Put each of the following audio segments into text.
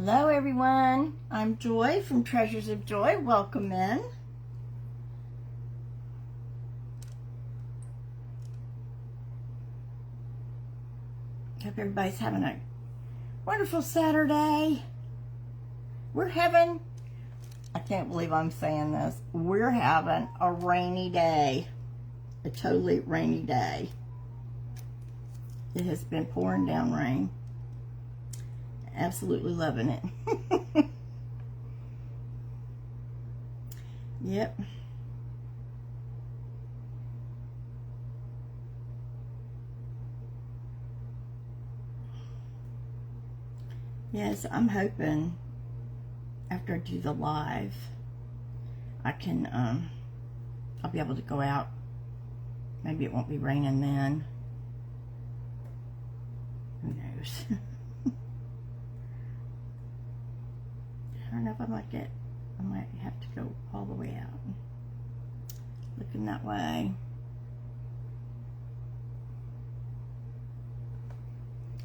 Hello everyone, I'm Joy from Treasures of Joy. Welcome in. Hope everybody's having a wonderful Saturday. I can't believe I'm saying this, we're having a rainy day. A totally rainy day. It has been pouring down rain. Absolutely loving it. Yep. Yes, I'm hoping after I do the live, I can, I'll be able to go out. Maybe it won't be raining then. Who knows? I don't know if I might have to go all the way out. Looking that way.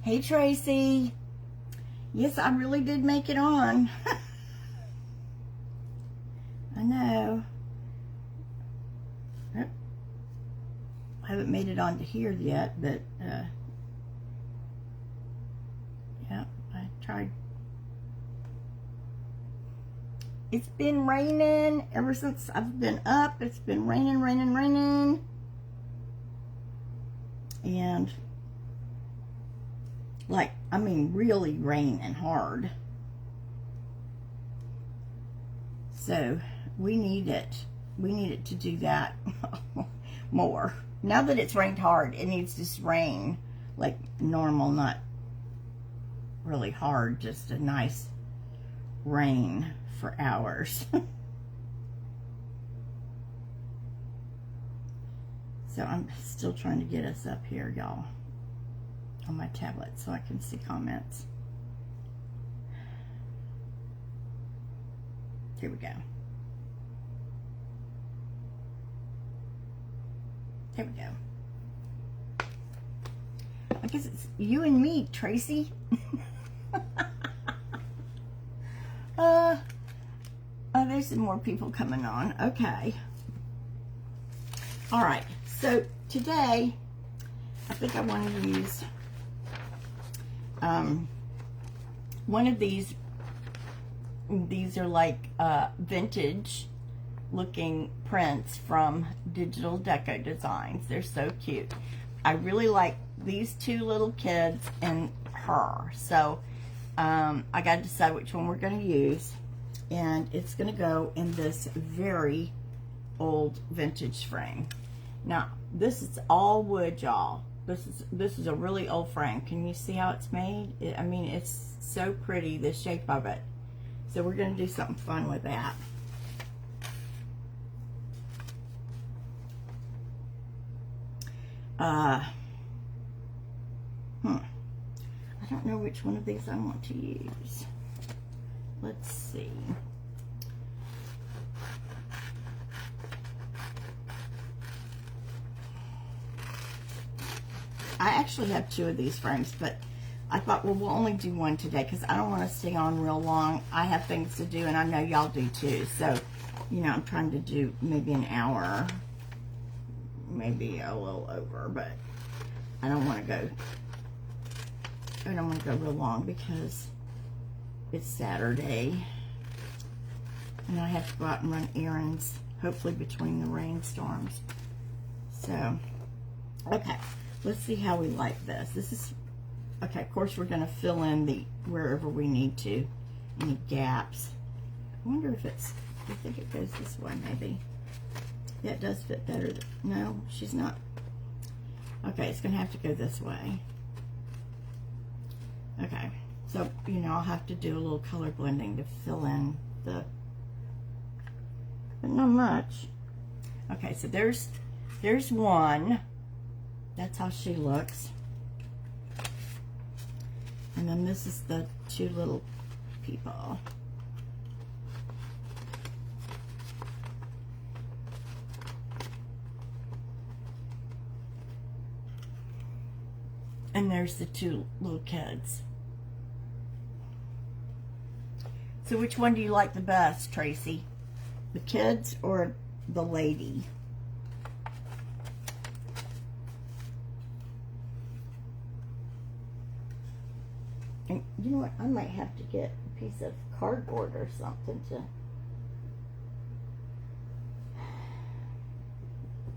Hey Tracy. Yes, I really did make it on. I know. I haven't made it onto here yet, but yeah, I tried. It's been raining ever since I've been up. It's been raining. And like, I mean, really raining hard. So we need it. We need it to do that more. Now that it's rained hard, it needs to just rain like normal, not really hard, just a nice rain for hours. So I'm still trying to get us up here, y'all, on my tablet so I can see comments. Here we go. There we go. I guess it's you and me, Tracy. Oh, there's some more people coming on. Okay. All right. So today, I think I want to use one of these. These are like vintage looking prints from Digital Deco Designs. They're so cute. I really like these two little kids and her. So I got to decide which one we're going to use. And it's going to go in this very old vintage frame. Now, this is all wood, y'all. This is a really old frame. Can you see how it's made? I mean, it's so pretty, the shape of it. So we're going to do something fun with that. I don't know which one of these I want to use. Let's see. I actually have two of these frames, but I thought, well, we'll only do one today because I don't want to stay on real long. I have things to do, and I know y'all do too. So, you know, I'm trying to do maybe an hour, maybe a little over, but I don't want to go real long because it's Saturday, and I have to go out and run errands, hopefully between the rainstorms. So, okay, let's see how we like this. This is, okay, of course we're going to fill in the, wherever we need to, any gaps. I wonder if it's, I think it goes this way maybe. Yeah, it does fit better. No, she's not. Okay, it's going to have to go this way. Okay. So, you know, I'll have to do a little color blending to fill in the, but not much. Okay, so there's one. That's how she looks. And then this is the two little people. And there's the two little kids. So which one do you like the best, Tracy? The kids or the lady? And you know what? I might have to get a piece of cardboard or something to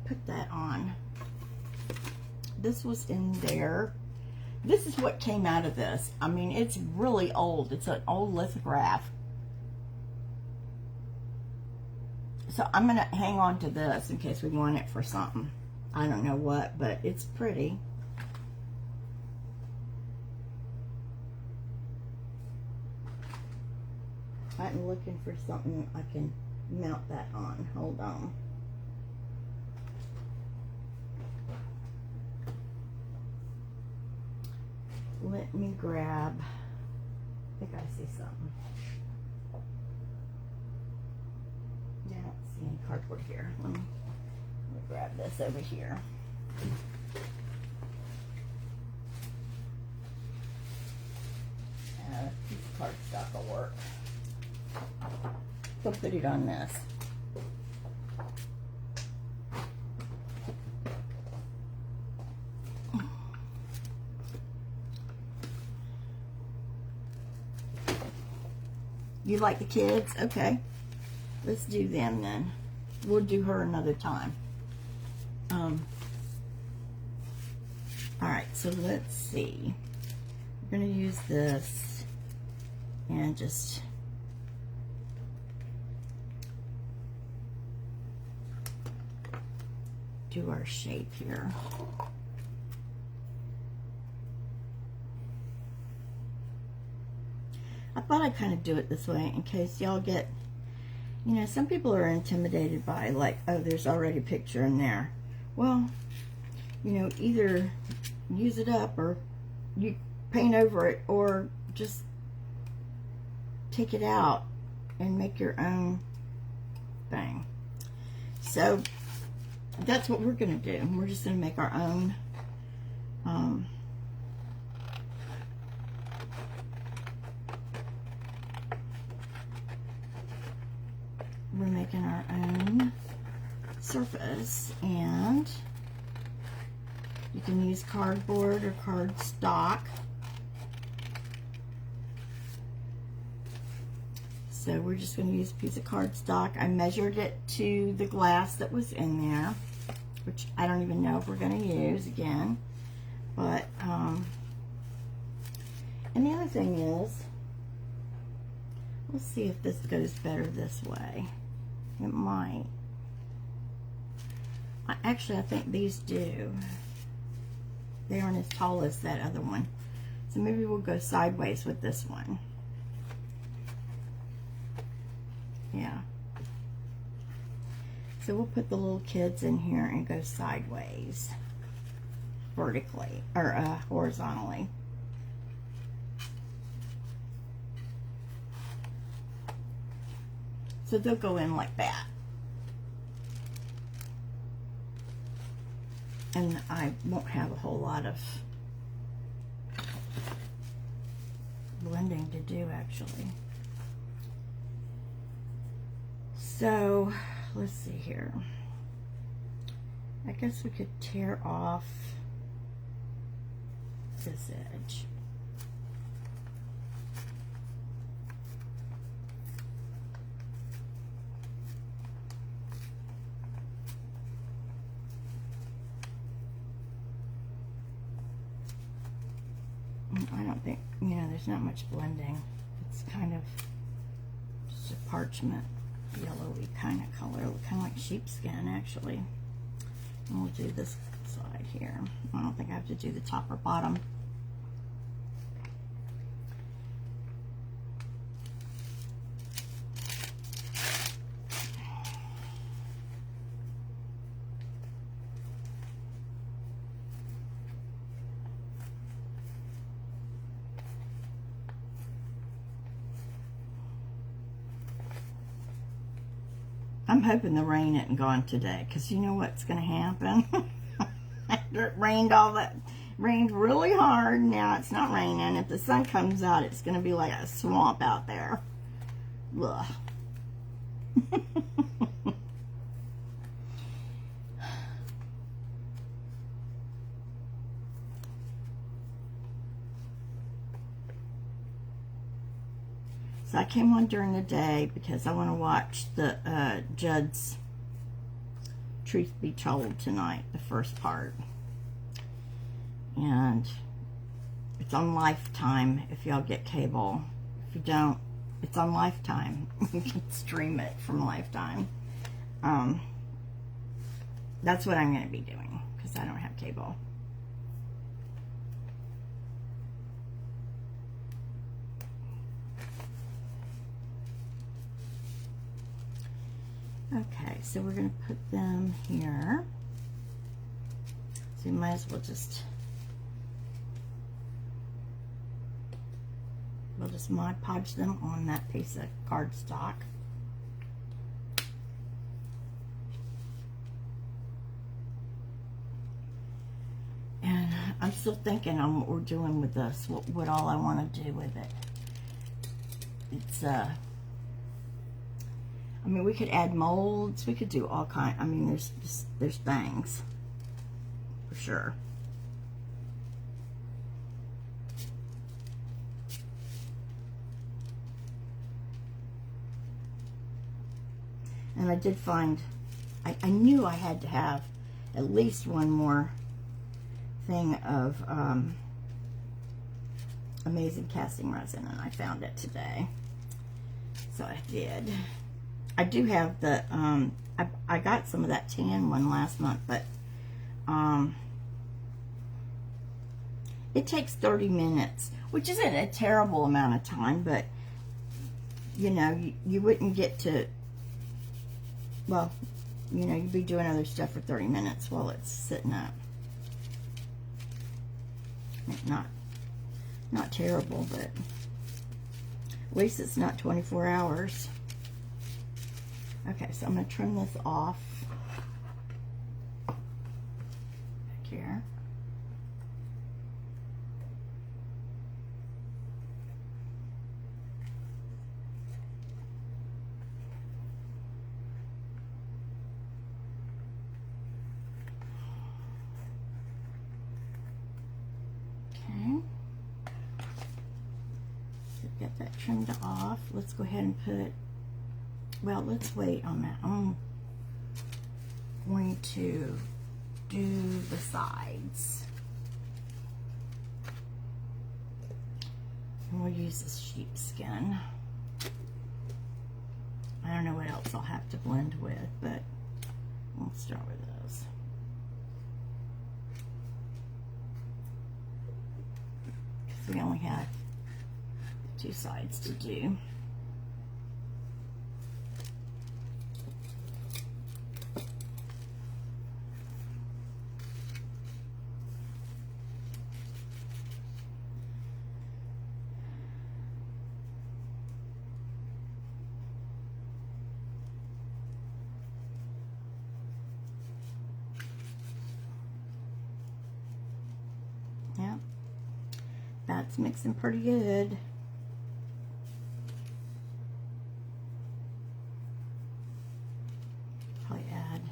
put that on. This was in there. This is what came out of this. I mean, it's really old. It's an old lithograph. So I'm going to hang on to this in case we want it for something. I don't know what, but it's pretty. I'm looking for something I can mount that on. Hold on. Let me grab, I think I see something. Yeah, I don't see any cardboard here. Let me grab this over here. A piece of cardstock will work. So put it on this. You like the kids? Okay. Let's do them then. We'll do her another time. Alright, so let's see. We're going to use this and just do our shape here. I thought I'd kind of do it this way in case y'all get, you know, some people are intimidated by like, oh, there's already a picture in there. Well, you know, either use it up or you paint over it or just take it out and make your own thing. So that's what we're going to do. We're just going to make our own we're making our own surface, and you can use cardboard or cardstock. So we're just going to use a piece of cardstock. I measured it to the glass that was in there, which I don't even know if we're going to use again. But, and the other thing is, let's see if this goes better this way. It might. Actually, I think these do. They aren't as tall as that other one. So maybe we'll go sideways with this one. Yeah. So we'll put the little kids in here and go sideways. Vertically, or horizontally. So they'll go in like that. And I won't have a whole lot of blending to do, actually. So, let's see here. I guess we could tear off this edge. I don't think, you know, there's not much blending. It's kind of just a parchment yellowy kind of color, kind of like sheepskin actually. And we'll do this side here. I don't think I have to do the top or bottom. I'm hoping the rain isn't gone today, because you know what's going to happen? After it rained rained really hard, now it's not raining. If the sun comes out, it's going to be like a swamp out there. Ugh. So I came on during the day because I want to watch the Judd's Truth Be Told tonight, the first part. And it's on Lifetime if y'all get cable. If you don't, it's on Lifetime. You can stream it from Lifetime. That's what I'm going to be doing because I don't have cable. Okay, so we're going to put them here. So you might as well just, we'll just Mod Podge them on that piece of cardstock. And I'm still thinking on what we're doing with this, what all I want to do with it. It's, I mean, we could add molds. We could do all kinds. I mean, there's things for sure. And I did find, I knew I had to have at least one more thing of amazing casting resin, and I found it today. So I did. I do have the, I got some of that tan one last month, but it takes 30 minutes, which isn't a terrible amount of time, but, you know, you wouldn't get to, well, you know, you'd be doing other stuff for 30 minutes while it's sitting up. Not terrible, but at least it's not 24 hours. Okay, so I'm going to trim this off back here. Okay. So get that trimmed off. Let's go ahead and put, well, let's wait on that. I'm going to do the sides. And we'll use this sheepskin. I don't know what else I'll have to blend with, but we'll start with those. Because we only have 2 sides to do. Yeah, that's mixing pretty good. Probably add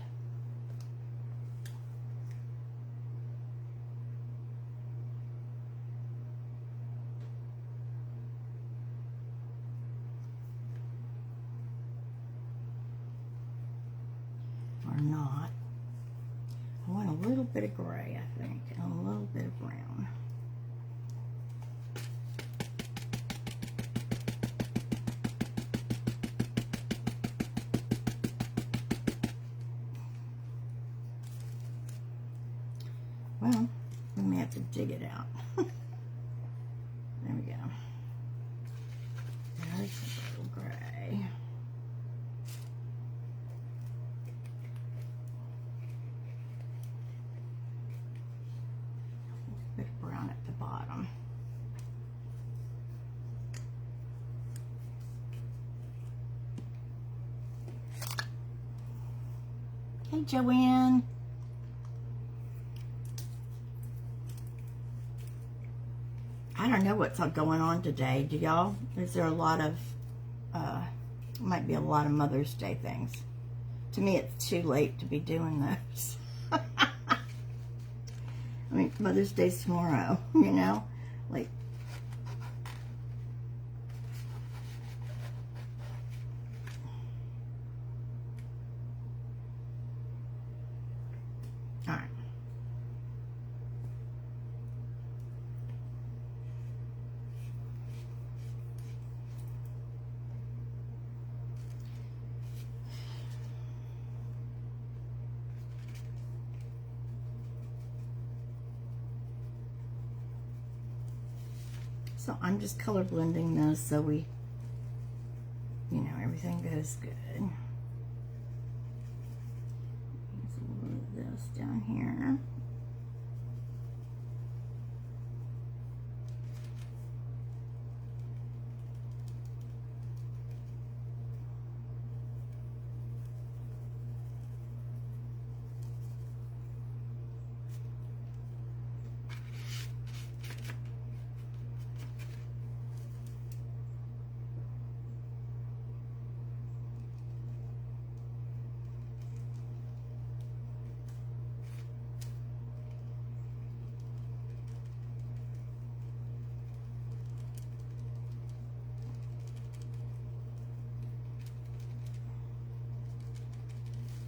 or not. I want a little bit of gray, I think, and a little bit of brown. Well, we may have to dig it out. There we go. There's a little gray. A bit of brown at the bottom. Hey, Joanne. I don't know what's going on today. Do y'all? Is there a lot of might be a lot of Mother's Day things. To me, it's too late to be doing those. I mean, Mother's Day's tomorrow, you know? Like, all right. So I'm just color blending this so we, you know, everything goes good. Use a little of this down here.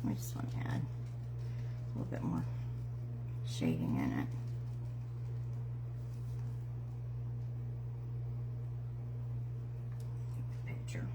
I just want to add a little bit more shading in it. Take the picture.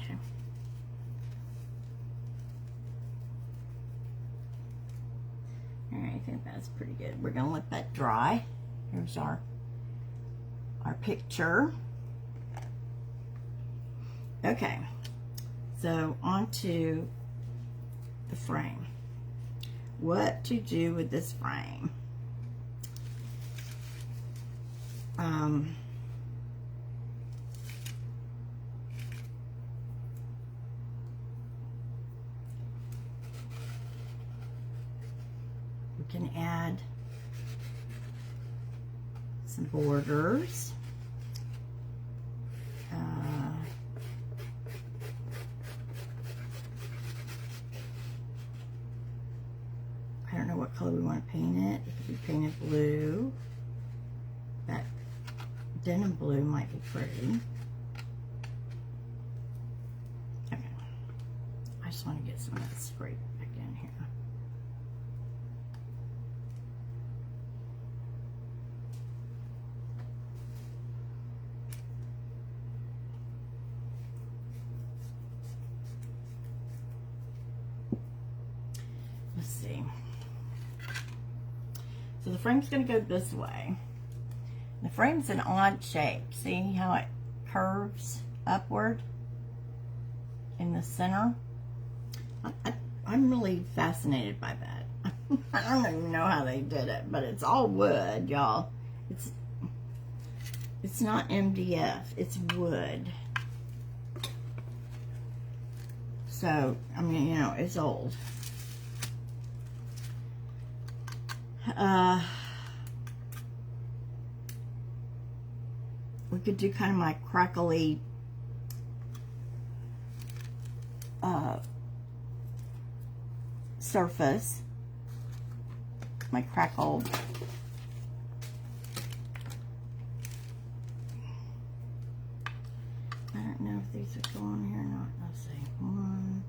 Okay. Alright, I think that's pretty good. We're going to let that dry. Here's our picture. Okay, so on to the frame. What to do with this frame? We can add some borders. I don't know what color we want to paint it. It could be painted blue. That denim blue might be pretty. Okay. I just want to get some of that sprayed back in here. Let's see. So the frame's going to go this way. The frame's an odd shape. See how it curves upward in the center? I'm really fascinated by that. I don't even know how they did it, but it's all wood, y'all. It's not MDF, it's wood. So, I mean, you know, it's old. We could do kind of my crackly surface, my crackled. I don't know if these are going here or not. Let's see. One.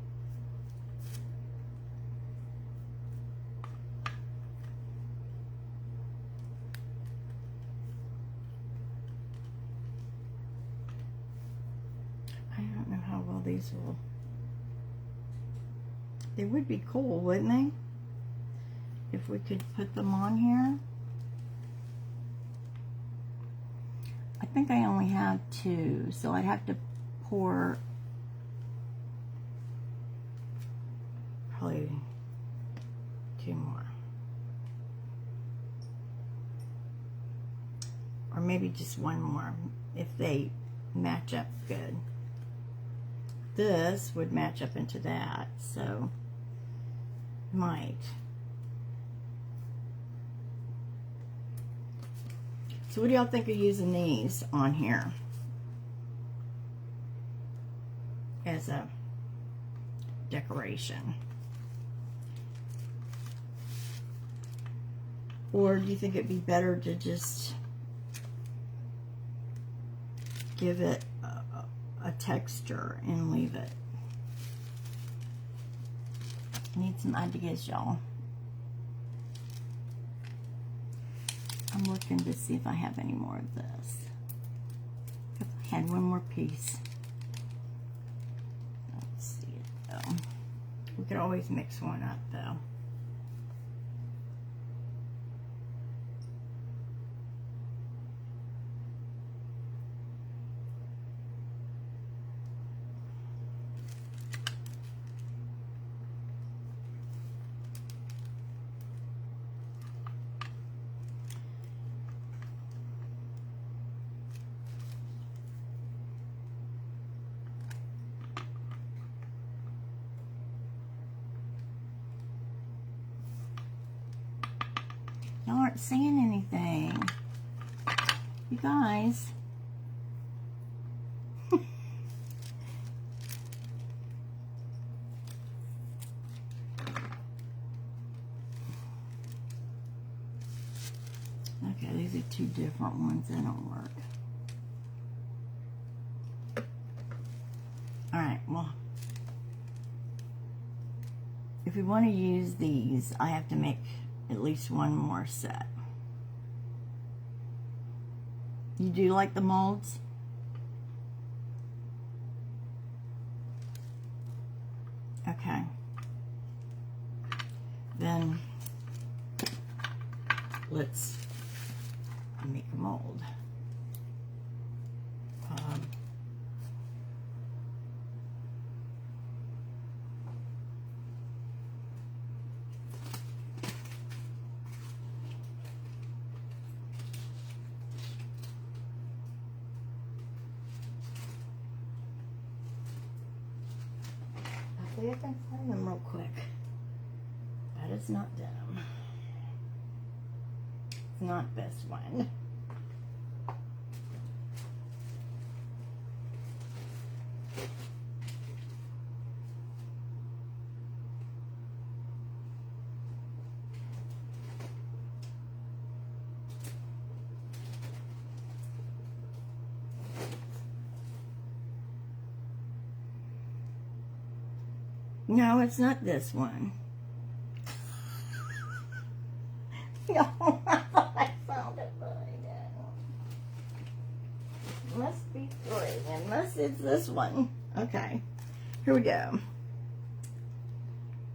I don't know how well these will. They would be cool, wouldn't they? If we could put them on here. I think I only have 2, so I'd have to pour probably 2 more. Or maybe just 1 more if they match up good. This would match up into that, so might. So what do y'all think of using these on here as a decoration? Or do you think it'd be better to just give it a texture and leave it? I need some ideas, y'all. I'm looking to see if I have any more of this. If I had one more piece. Let's see it though. We could always mix one up though. Y'all aren't saying anything. You guys. Okay, these are 2 different ones. They don't work. Alright, well, if we want to use these, I have to make at least 1 more set. You do like the molds? Okay. Then let's make a mold. Hopefully I can find them real quick. That is not denim. It's not this one. No, it's not this one. No, I thought I found it, but I didn't. Must be 3, unless it's this one. Okay, here we go.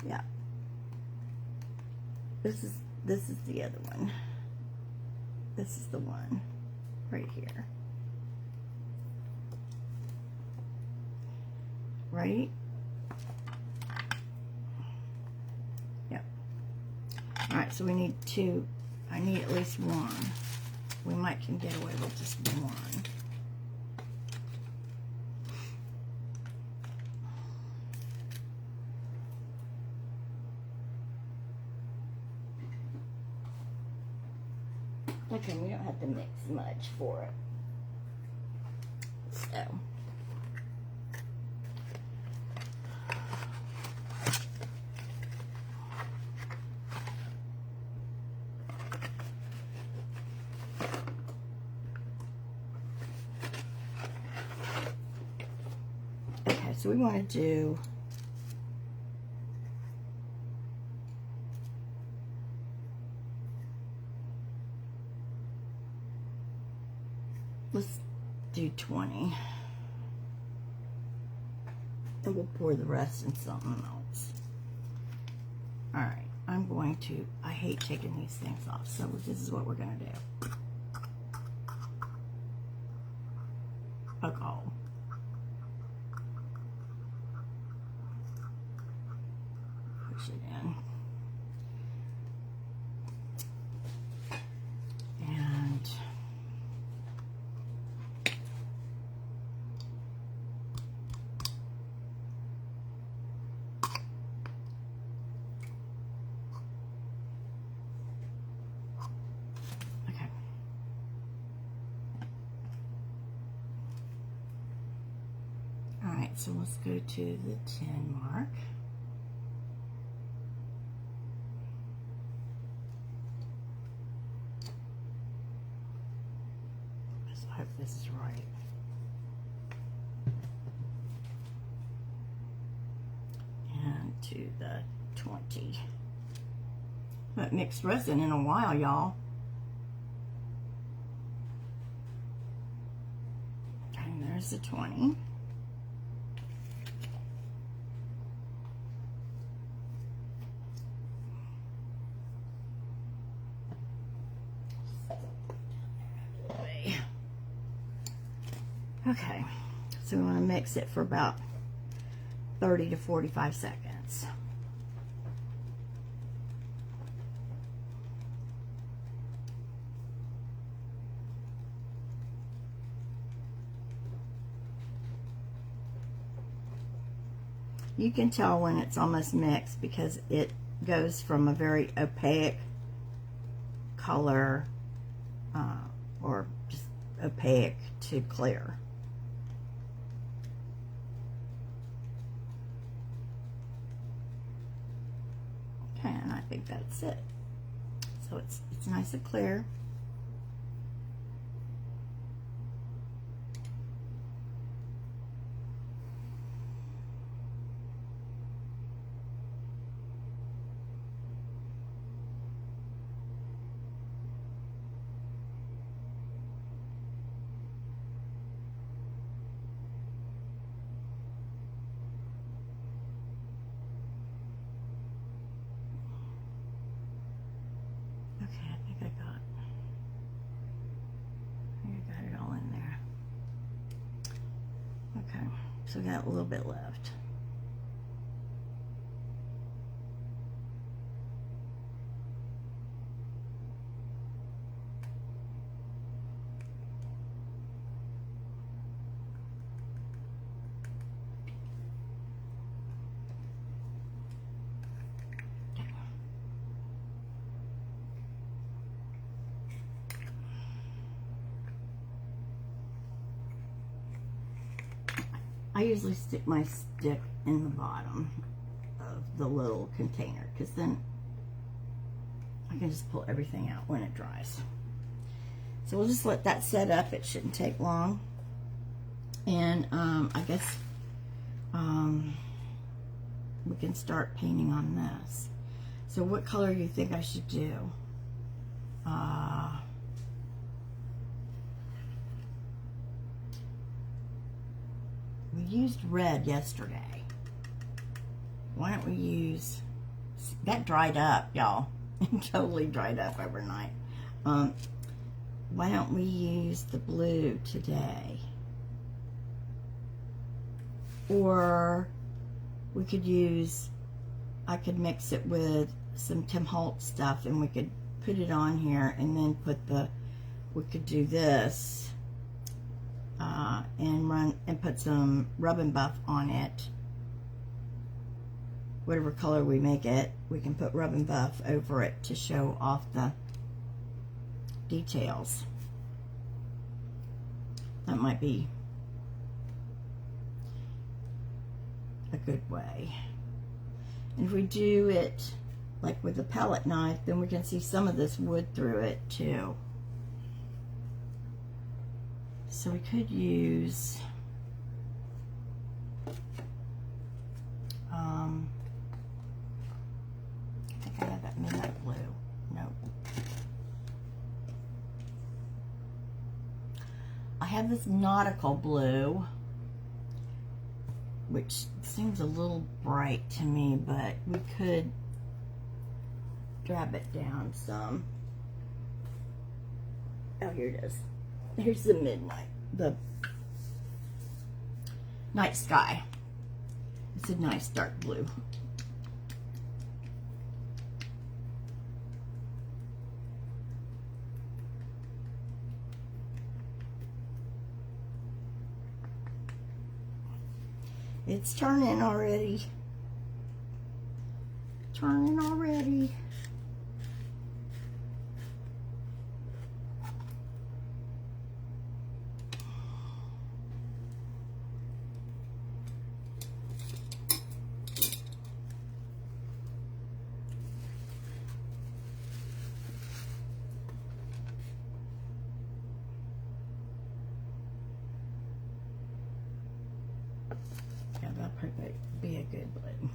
Yeah. This is the other one. This is the one right here. Right? Yep. Alright, so we need 2. I need at least 1. we might can get away with just one. Okay, we don't have to mix much for it. So. Okay, so we want to do let's do 20. And we'll pour the rest in something else. Alright, I'm going to, I hate taking these things off, so this is what we're going to do. Alcohol. Push it in. And so let's go to the 10 mark. Let's hope this is right. And to the 20. I haven't mixed resin in a while, y'all. And there's the 20. Okay, so we want to mix it for about 30 to 45 seconds. You can tell when it's almost mixed because it goes from a very opaque color or just opaque to clear. Okay, and I think that's it. So it's nice and clear. So we got a little bit left. I usually stick my stick in the bottom of the little container because then I can just pull everything out when it dries. So we'll just let that set up. It shouldn't take long. And I guess we can start painting on this. So what color do you think I should do? We used red yesterday. Why don't we use, that dried up, y'all. It totally dried up overnight. Why don't we use the blue today? Or we could use, I could mix it with some Tim Holtz stuff and we could put it on here and then put the we could do this and put some rub and buff on it. Whatever color we make it, we can put rub and buff over it to show off the details. That might be a good way. And if we do it like with a palette knife, then we can see some of this wood through it too. So we could use I think I have that midnight blue. Nope. I have this nautical blue, which seems a little bright to me, but we could drab it down some. Oh, here it is. Here's the midnight, the night sky. It's a nice dark blue. It's turning already. Turning already. Yeah, that'll probably be a good blue.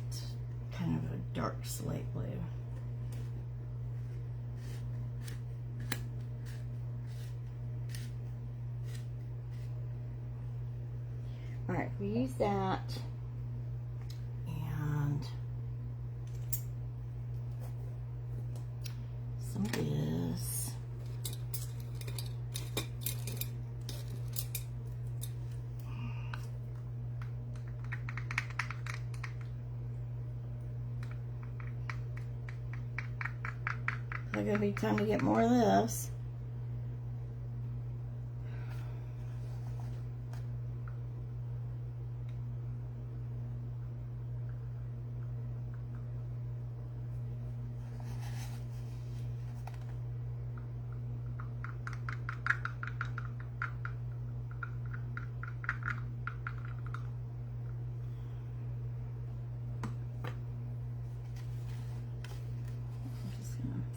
It's kind of a dark slate blue. All right, we use that, and some of this. It's gonna be time to get more of this.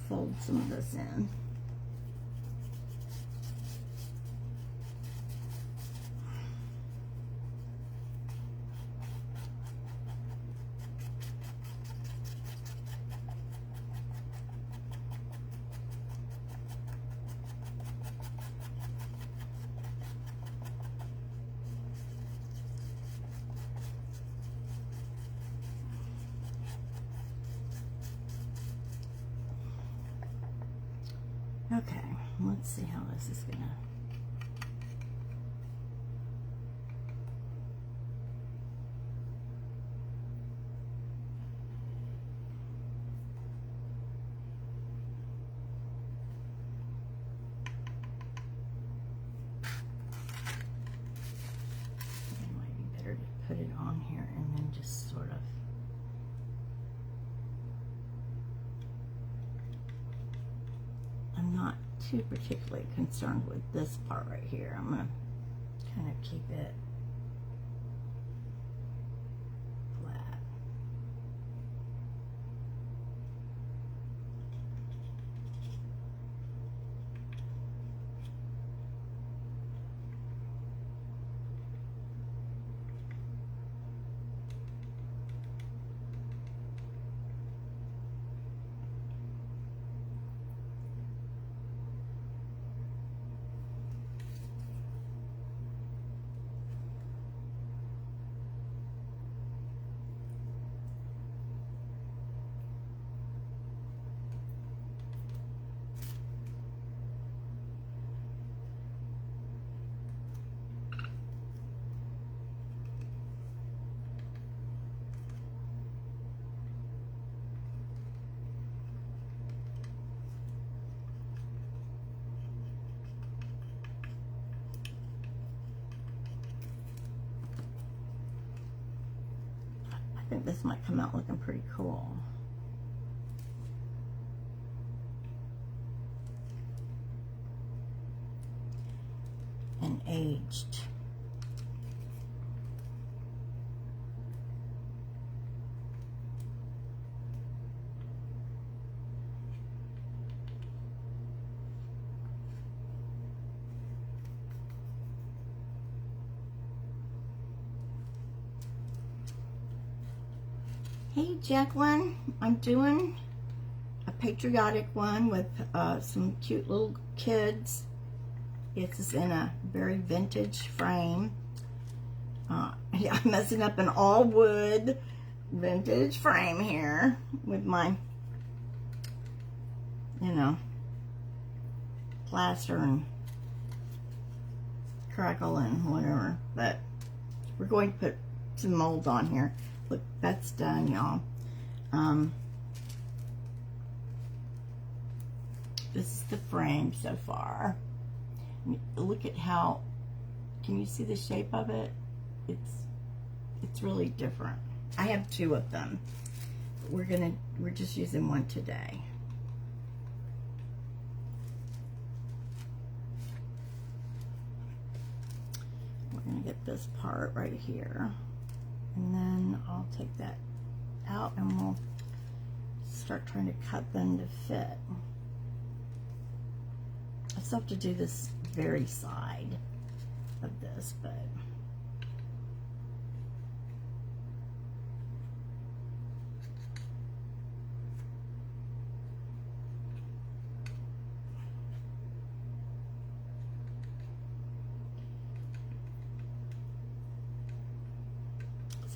Fold some of this in. Okay, let's see how this is gonna. It might be better to put it on here and then just sort of. I'm not too particularly concerned with this part right here. I'm going to kind of keep it flat. think this might come out looking pretty cool. And aged. Hey Jacqueline, I'm doing a patriotic one with some cute little kids. It's in a very vintage frame. Yeah, I'm messing up an all wood vintage frame here with my, you know, plaster and crackle and whatever. But we're going to put some mold on here. Look, that's done, y'all. This is the frame so far. Look at how, can you see the shape of it? It's really different. I have two of them. We're just using one today. We're gonna get this part right here. And then I'll take that out and we'll start trying to cut them to fit. I still have to do this very side of this, but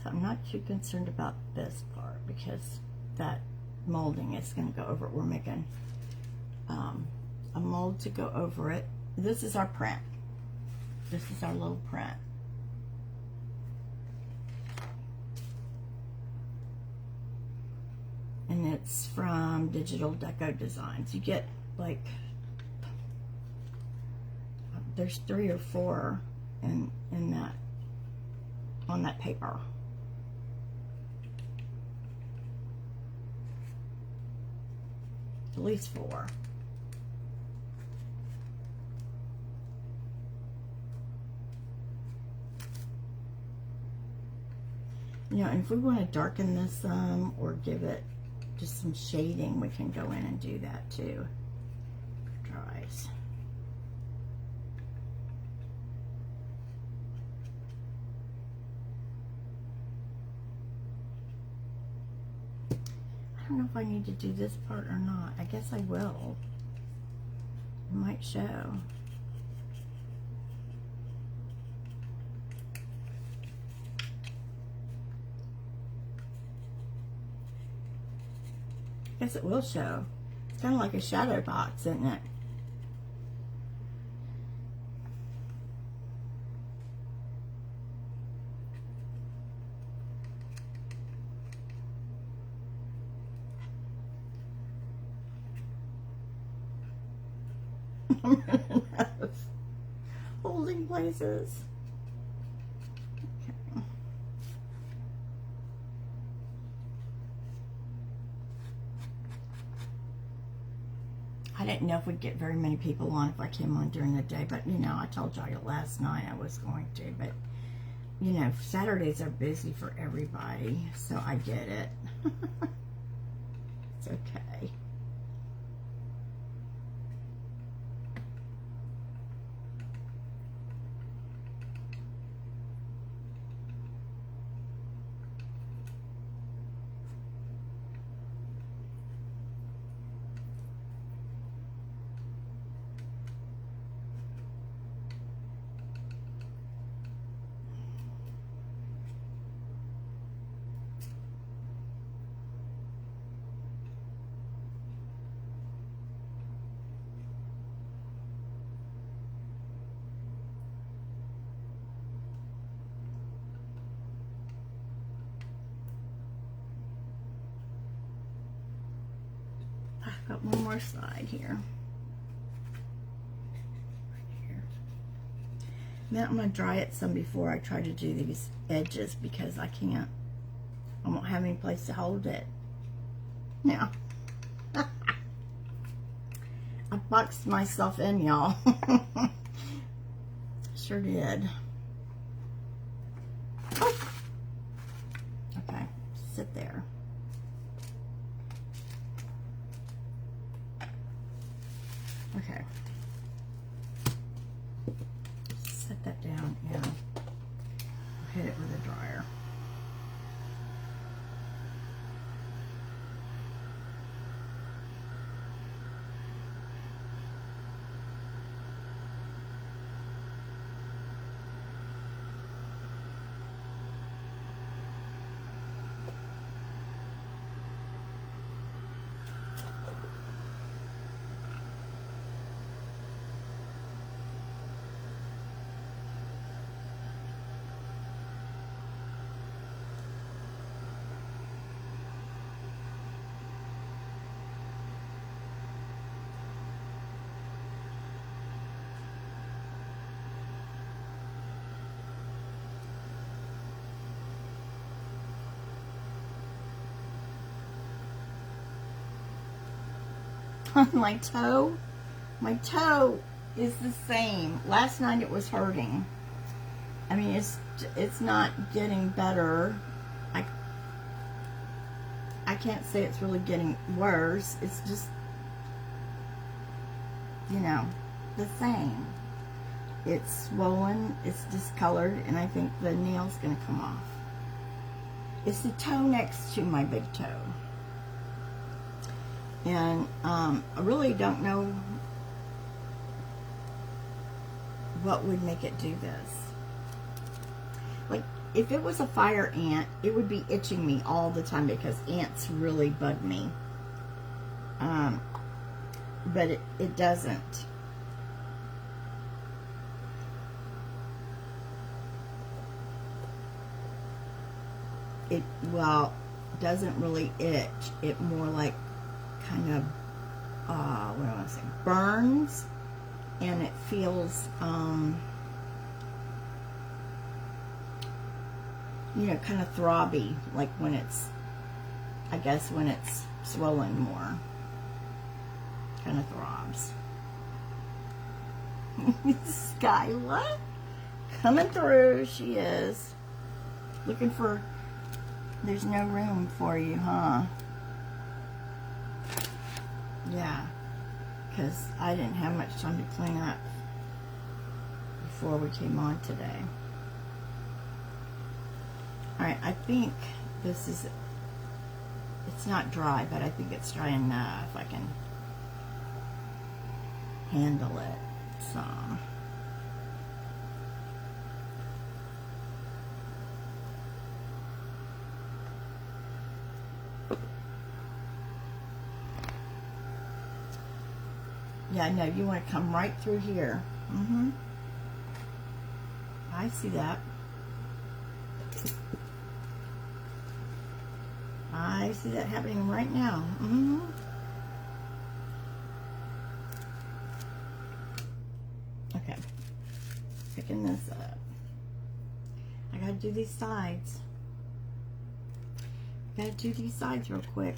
I'm not too concerned about this part because that molding is going to go over it. We're making a mold to go over it. This is our print. This is our little print. And it's from Digital Deco Designs. You get like, there's 3 or 4 in that, on that paper. At least 4. You know, and if we want to darken this some or give it just some shading, we can go in and do that too. It dries. I don't know if I need to do this part or not. I guess I will. It might show. I guess it will show. It's kind of like a shadow box, isn't it? Holding places. Okay. I didn't know if we'd get very many people on if I came on during the day, but you know, I told y'all last night I was going to, but you know, Saturdays are busy for everybody, so I get it. It's okay. I've got one more side here. Right here. Now I'm going to dry it some before I try to do these edges because I can't I won't have any place to hold it. Yeah. I boxed myself in, y'all. Sure did. Oh. Okay, sit there. Okay. Set that down and hit it with a dryer. My toe is the same. Last night it was hurting. I mean, it's not getting better. I can't say it's really getting worse. It's just, you know, the same. It's swollen, it's discolored, and I think the nail's gonna come off. It's the toe next to my big toe. And I really don't know what would make it do this. Like, if it was a fire ant, it would be itching me all the time because ants really bug me. But it doesn't. It, well, doesn't really itch. It more like kind of, what do I want to say, burns, and it feels, you know, kind of throbby, like when it's, I guess when it's swollen more, kind of throbs. Skyla, coming through, she is. Looking for, there's no room for you, huh? Yeah, because I didn't have much time to clean up before we came on today. Alright, I think this is, it's not dry, but I think it's dry enough. I can handle it some. Yeah, no, you want to come right through here. I see that. I see that happening right now. Okay. Picking this up. I gotta do these sides. Gotta do these sides real quick.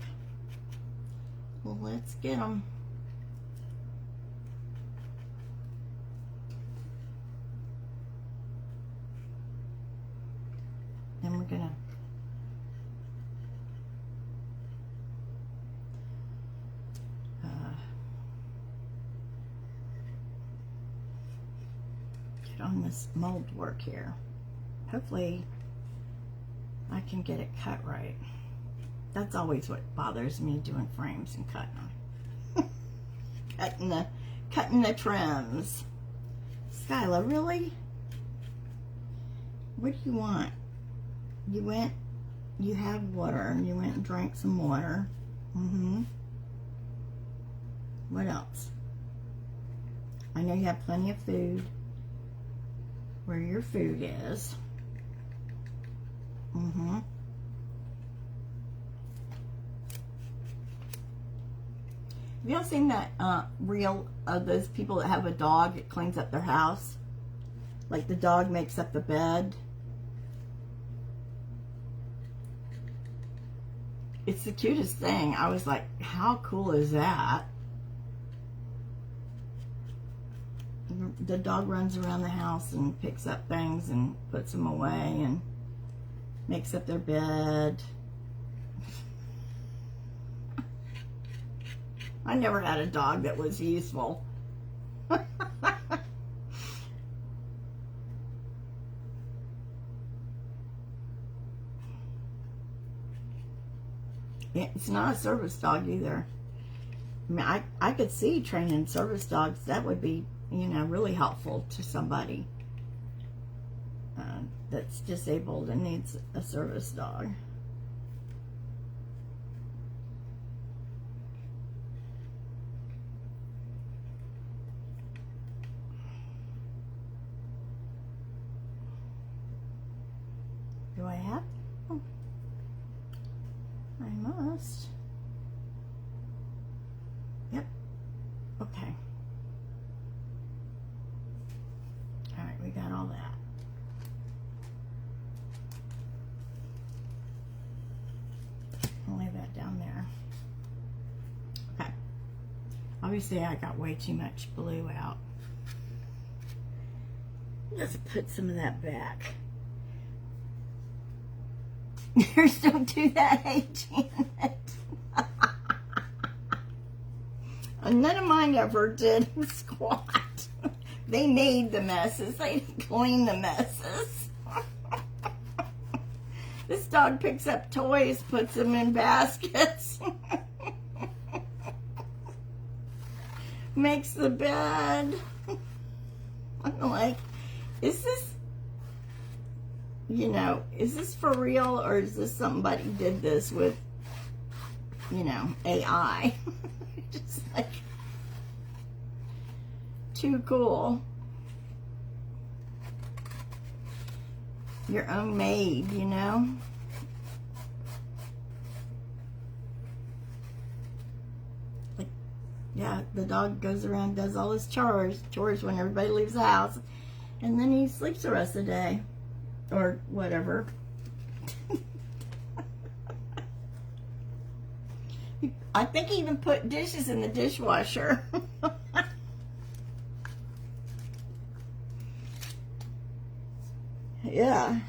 Well, let's get them. Then we're gonna get on this mold work here. Hopefully I can get it cut right. That's always what bothers me doing frames and cutting them. cutting the trims. Skyla, really? What do you want? You had water, and you went and drank some water. What else? I know you have plenty of food where your food is. Have y'all seen that reel of those people that have a dog that cleans up their house? Like the dog makes up the bed. it's the cutest thing. I was like, how cool is that? The dog runs around the house and picks up things and puts them away and makes up their bed. I never had a dog that was useful. It's not a service dog either. I mean, I could see training service dogs. That would be, you know, really helpful to somebody that's disabled and needs a service dog. Do I have? Oh, I must. Yep. Okay. All right, we got all that. I'll lay that down there. Okay. Obviously, I got way too much blue out. Let's put some of that back. Yours don't do that, hey, Janet. None of mine ever did squat. They made the messes. They didn't clean the messes. This dog picks up toys, puts them in baskets. Makes the bed. I'm like, is this, you know, is this for real, or is this somebody did this with, you know, AI? Just like, too cool. Your own maid, you know? Like, yeah, the dog goes around, does all his chores when everybody leaves the house, and then he sleeps the rest of the day. Or whatever. I think he even put dishes in the dishwasher. Yeah.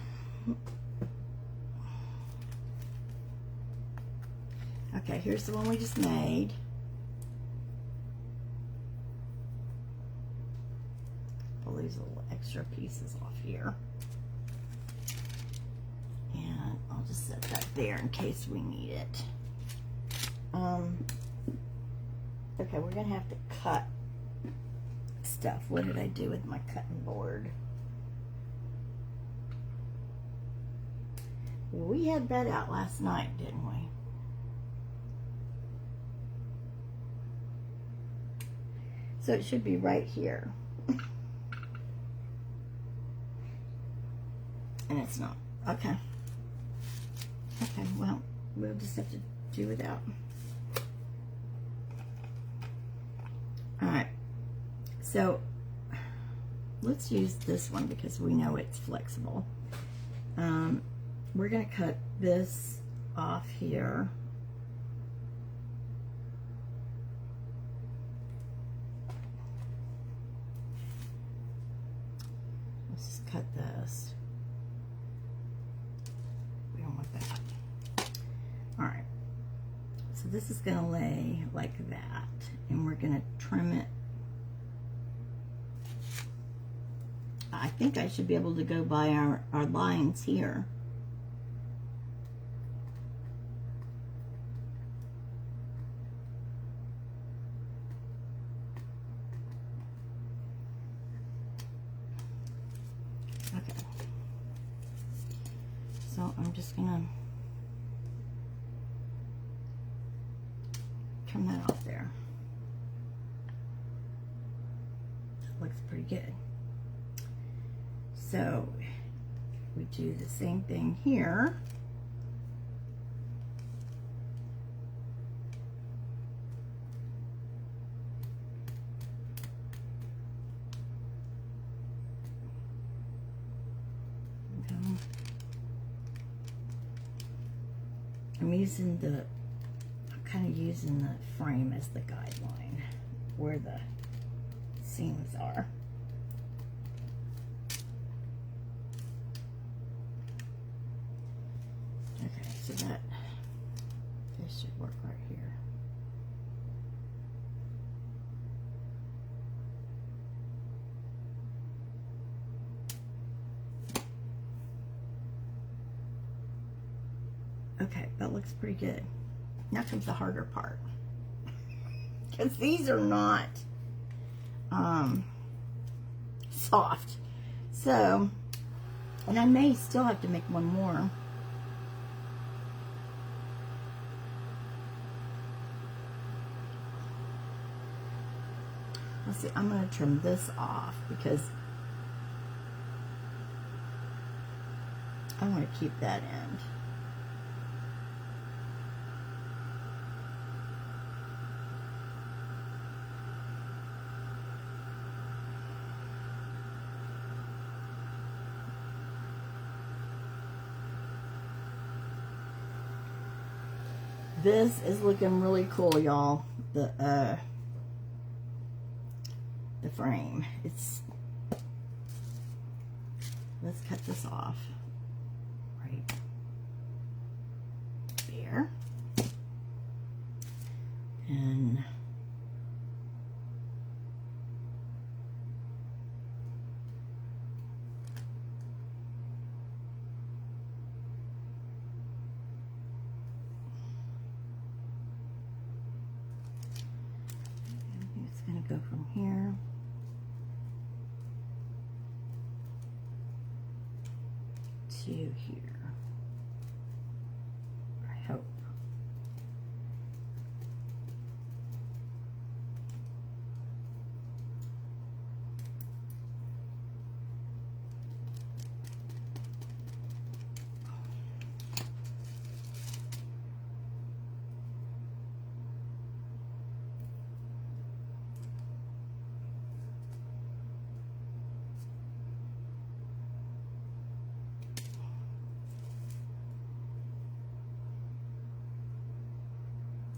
Okay, here's the one we just made. Pull these little extra pieces off here. And I'll just set that there in case we need it. Okay, we're gonna have to cut stuff. What did I do with my cutting board? We had bed out last night, didn't we? So it should be right here. And it's not. Okay. Okay, well, we'll just have to do without. Alright, so let's use this one because we know it's flexible. We're going to cut this off here. Let's just cut this. We don't want that. Alright, so this is going to lay like that, and we're going to trim it. I think I should be able to go by our lines here. Okay. So I'm just gonna trim that off there. That looks pretty good. So we do the same thing here. I'm kind of using the frame as the guideline where the seams are. Okay, so this should work right here. Okay, that looks pretty good. Now comes the harder part. Because these are not soft. So, and I may still have to make one more. Let's see, I'm going to trim this off because I want to keep that end. This is looking really cool, y'all. The frame. Let's cut this off right there. And it's going to go from here to here. I hope.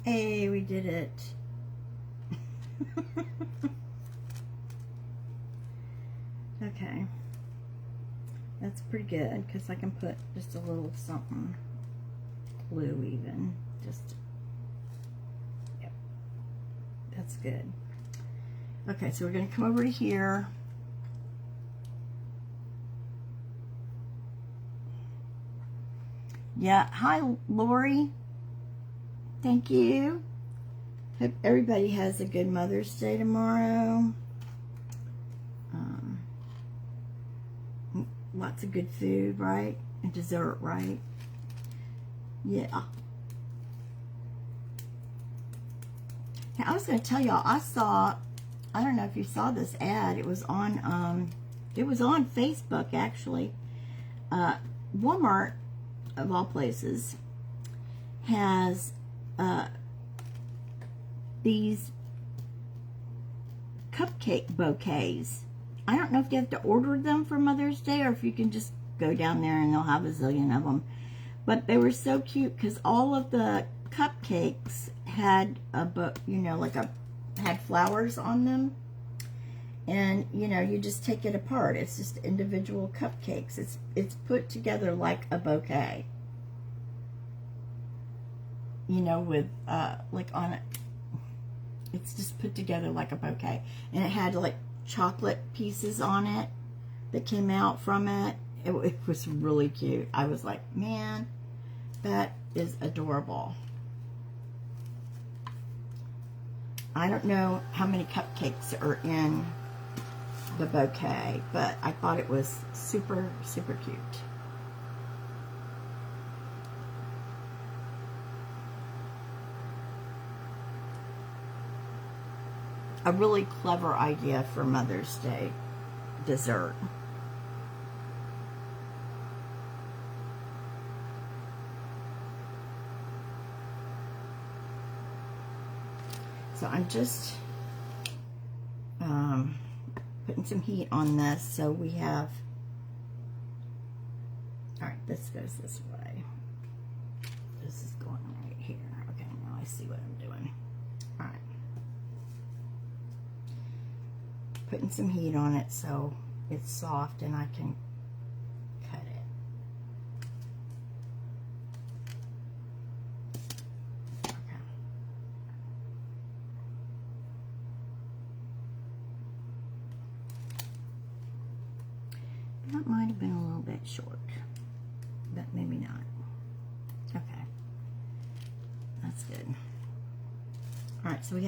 Hey, we did it. Okay. That's pretty good because I can put just a little something blue even. Just, yep. That's good. Okay, so we're going to come over to here. Yeah, hi Lori. Thank you. Hope everybody has a good Mother's Day tomorrow. Lots of good food, right? And dessert, right? Yeah. Now, I was going to tell y'all, I don't know if you saw this ad. It was on Facebook, actually. Walmart, of all places, has these cupcake bouquets. I don't know if you have to order them for Mother's Day or if you can just go down there and they'll have a zillion of them. But they were so cute because all of the cupcakes had had flowers on them. And, you know, you just take it apart. It's just individual cupcakes. It's put together like a bouquet. You know, with, like on it. It's just put together like a bouquet. And it had, like, chocolate pieces on it that came out from it. It was really cute. I was like, man, that is adorable. I don't know how many cupcakes are in the bouquet, but I thought it was super, super cute. A really clever idea for Mother's Day dessert. So I'm just putting some heat on this so we have, all right, this goes this way. This is going see what I'm doing. All right. Putting some heat on it so it's soft and I can cut it. Okay. That might have been a little bit short, but maybe not. Okay. That's good. All right, so we're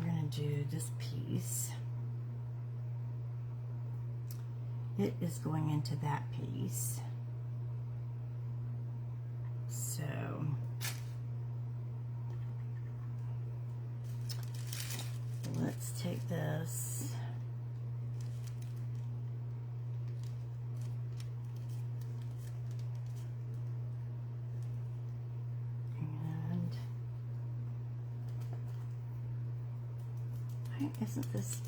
going to do this piece. It is going into that piece. So let's take this. Isn't this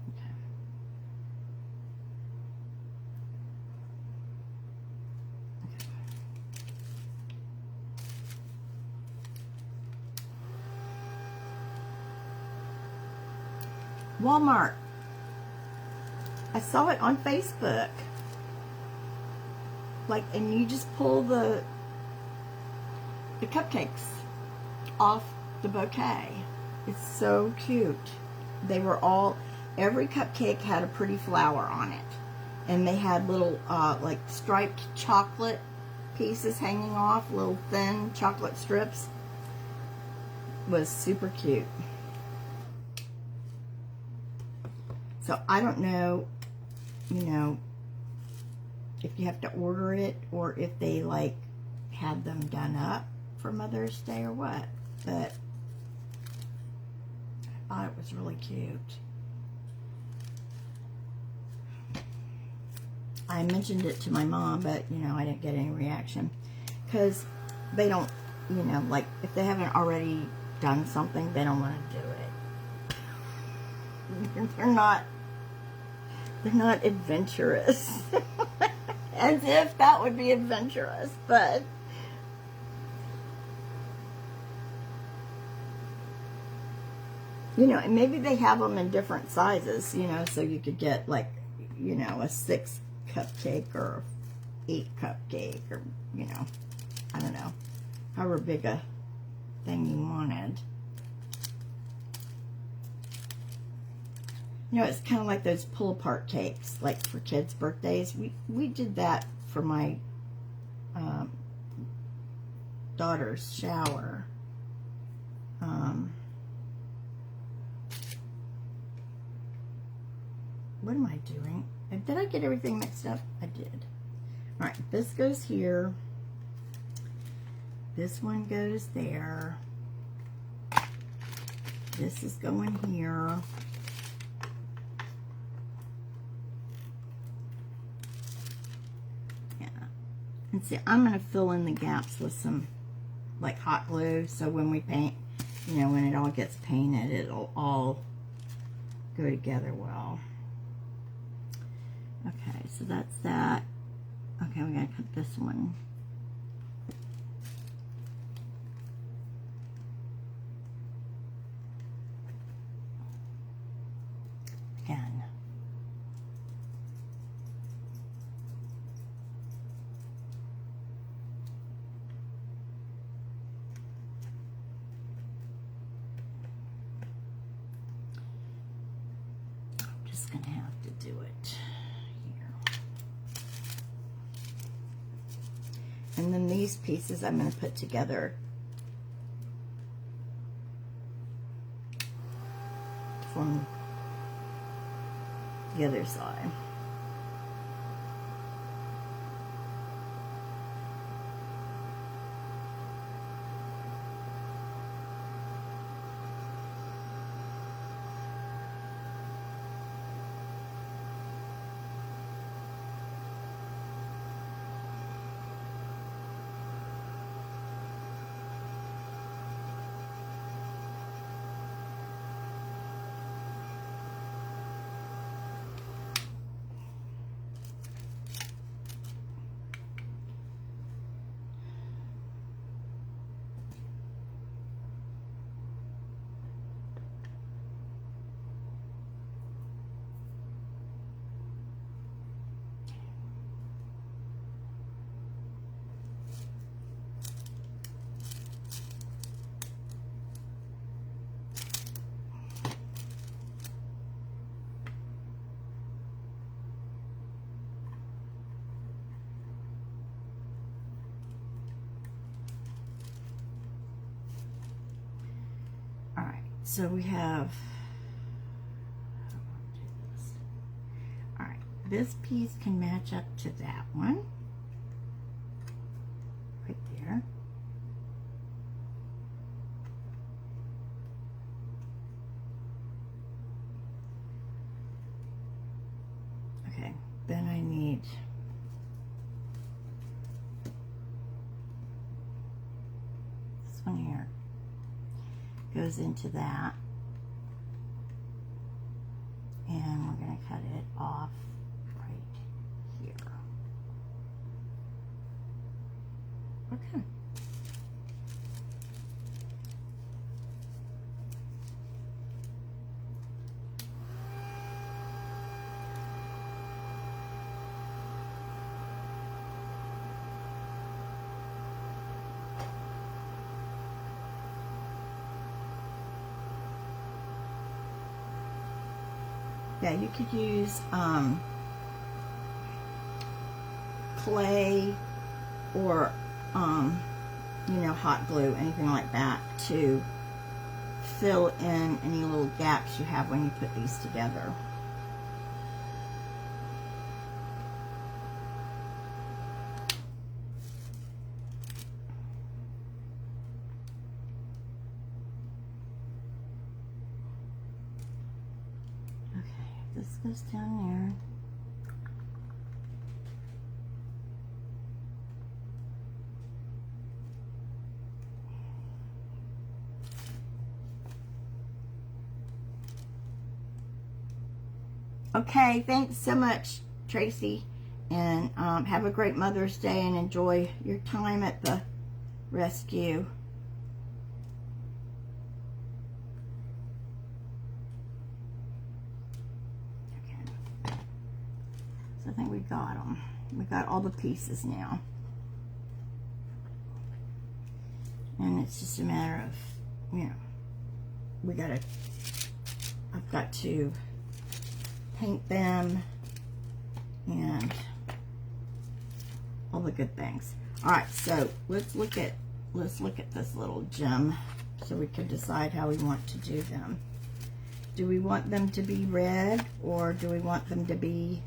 okay? Okay. Walmart. I saw it on Facebook. Like, and you just pull the cupcakes off the bouquet. It's so cute. They were all, every cupcake had a pretty flower on it, and they had little like striped chocolate pieces hanging off, little thin chocolate strips. Was super cute. So I don't know, you know, if you have to order it or if they like had them done up for Mother's Day or what, but I thought it was really cute. I mentioned it to my mom, but, you know, I didn't get any reaction. Because they don't, you know, like, if they haven't already done something, they don't want to do it. They're not adventurous. As if that would be adventurous, but... You know, and maybe they have them in different sizes, you know, so you could get, like, you know, a 6 cupcake or 8 cupcake or, you know, I don't know, however big a thing you wanted. You know, it's kind of like those pull-apart cakes, like for kids' birthdays. We did that for my daughter's shower. What am I doing? Did I get everything mixed up? I did. All right, this goes here. This one goes there. This is going here. Yeah. And see, I'm going to fill in the gaps with some, like, hot glue, so when we paint, you know, when it all gets painted, it'll all go together well. Okay, so that's that. Okay, we gotta cut this one. Again. I'm just gonna have to do it. And then these pieces I'm going to put together from the other side. So we have, all right, this piece can match up to that one, right there. Okay, then I need this one here. Goes into that, and we're going to cut it off right here. Okay. Yeah, you could use clay or, you know, hot glue, anything like that, to fill in any little gaps you have when you put these together. This goes down there. Okay, thanks so much, Tracy, and have a great Mother's Day and enjoy your time at the rescue. I think we got them. We got all the pieces now. And it's just a matter of, you know, I've got to paint them and all the good things. All right, so let's look at this little gem so we can decide how we want to do them. Do we want them to be red, or do we want them to be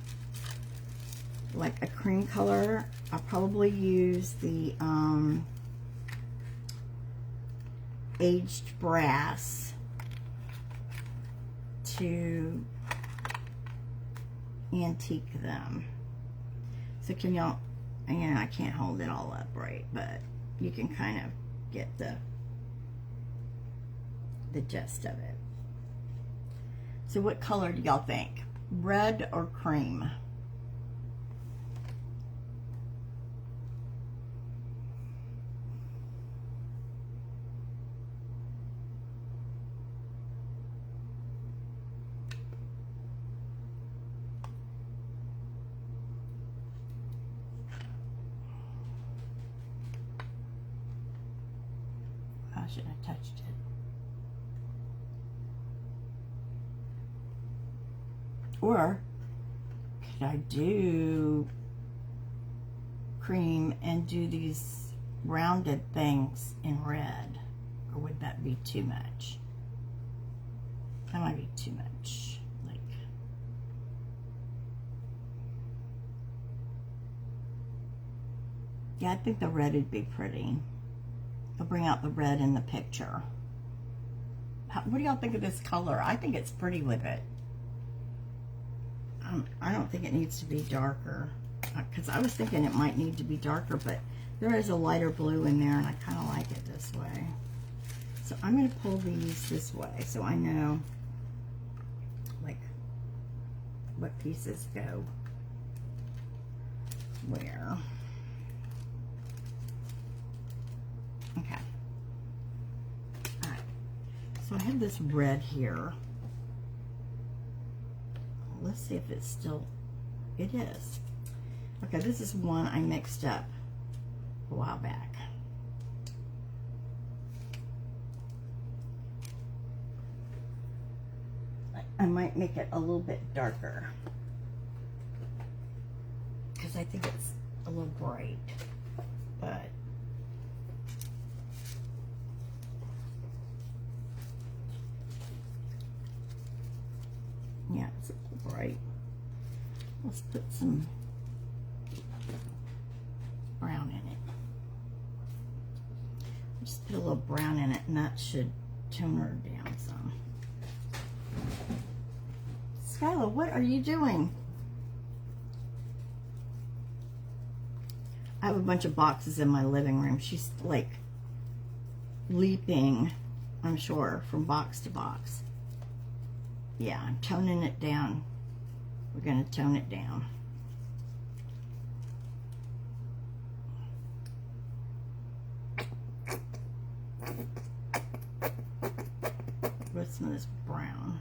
like a cream color? I'll probably use the aged brass to antique them. So can y'all, you know, I can't hold it all up right, but you can kind of get the gist of it. So what color do y'all think? Red or cream? I shouldn't have touched it. Or could I do cream and do these rounded things in red? Or would that be too much? That might be too much. Like, yeah, I think the red would be pretty. I'll bring out the red in the picture. What do y'all think of this color? I think it's pretty with it. I don't think it needs to be darker, because I was thinking it might need to be darker, but there is a lighter blue in there, and I kind of like it this way. So I'm going to pull these this way so I know, like, what pieces go where. Okay. All right. So I have this red here. Let's see if it's still, it is. Okay, this is one I mixed up a while back. I might make it a little bit darker because I think it's a little bright, but Yeah, it's a little bright. Let's put some brown in it. Just put a little brown in it, and that should tone her down some. Skylar, what are you doing? I have a bunch of boxes in my living room. She's like leaping, I'm sure, from box to box. Yeah, I'm toning it down. We're going to tone it down. With some of this brown.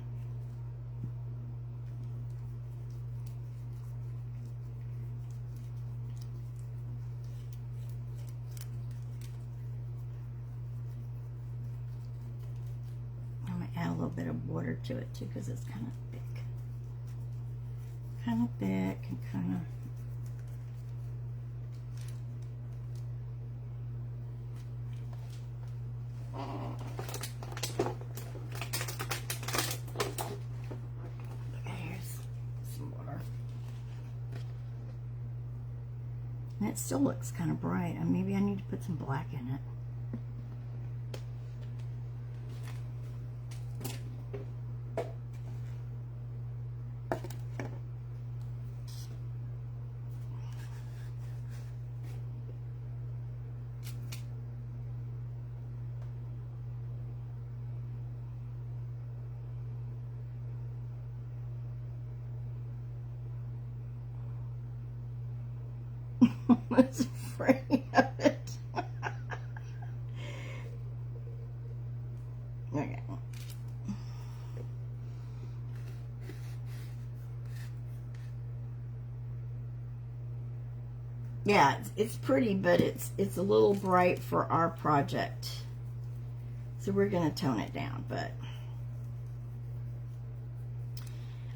I'm going to add a little bit of water to it too, because it's kind of thick. Kind of thick and kind of... And it still looks kind of bright, and maybe I need to put some black in it. I was afraid of it. Okay. Yeah, it's pretty, but it's a little bright for our project. So we're going to tone it down, but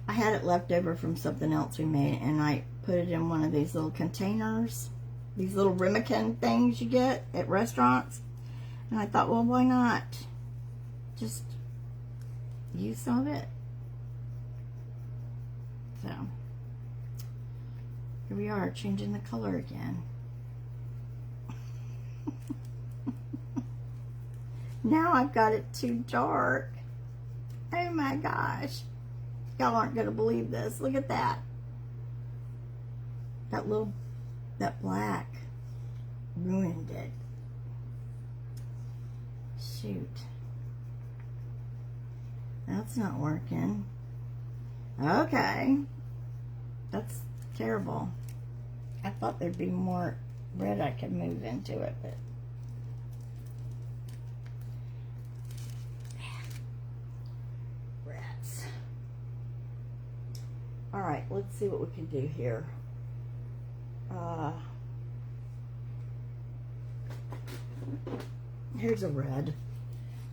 I had it left over from something else we made, and I put it in one of these little containers, these little ramekin things you get at restaurants. And I thought, well, why not just use some of it? So here we are, changing the color again. Now I've got it too dark. Oh my gosh. Y'all aren't going to believe this. Look at that. That black ruined it. Shoot. That's not working. Okay. That's terrible. I thought there'd be more red I could move into it, but rats. All right, let's see what we can do here. Here's a red.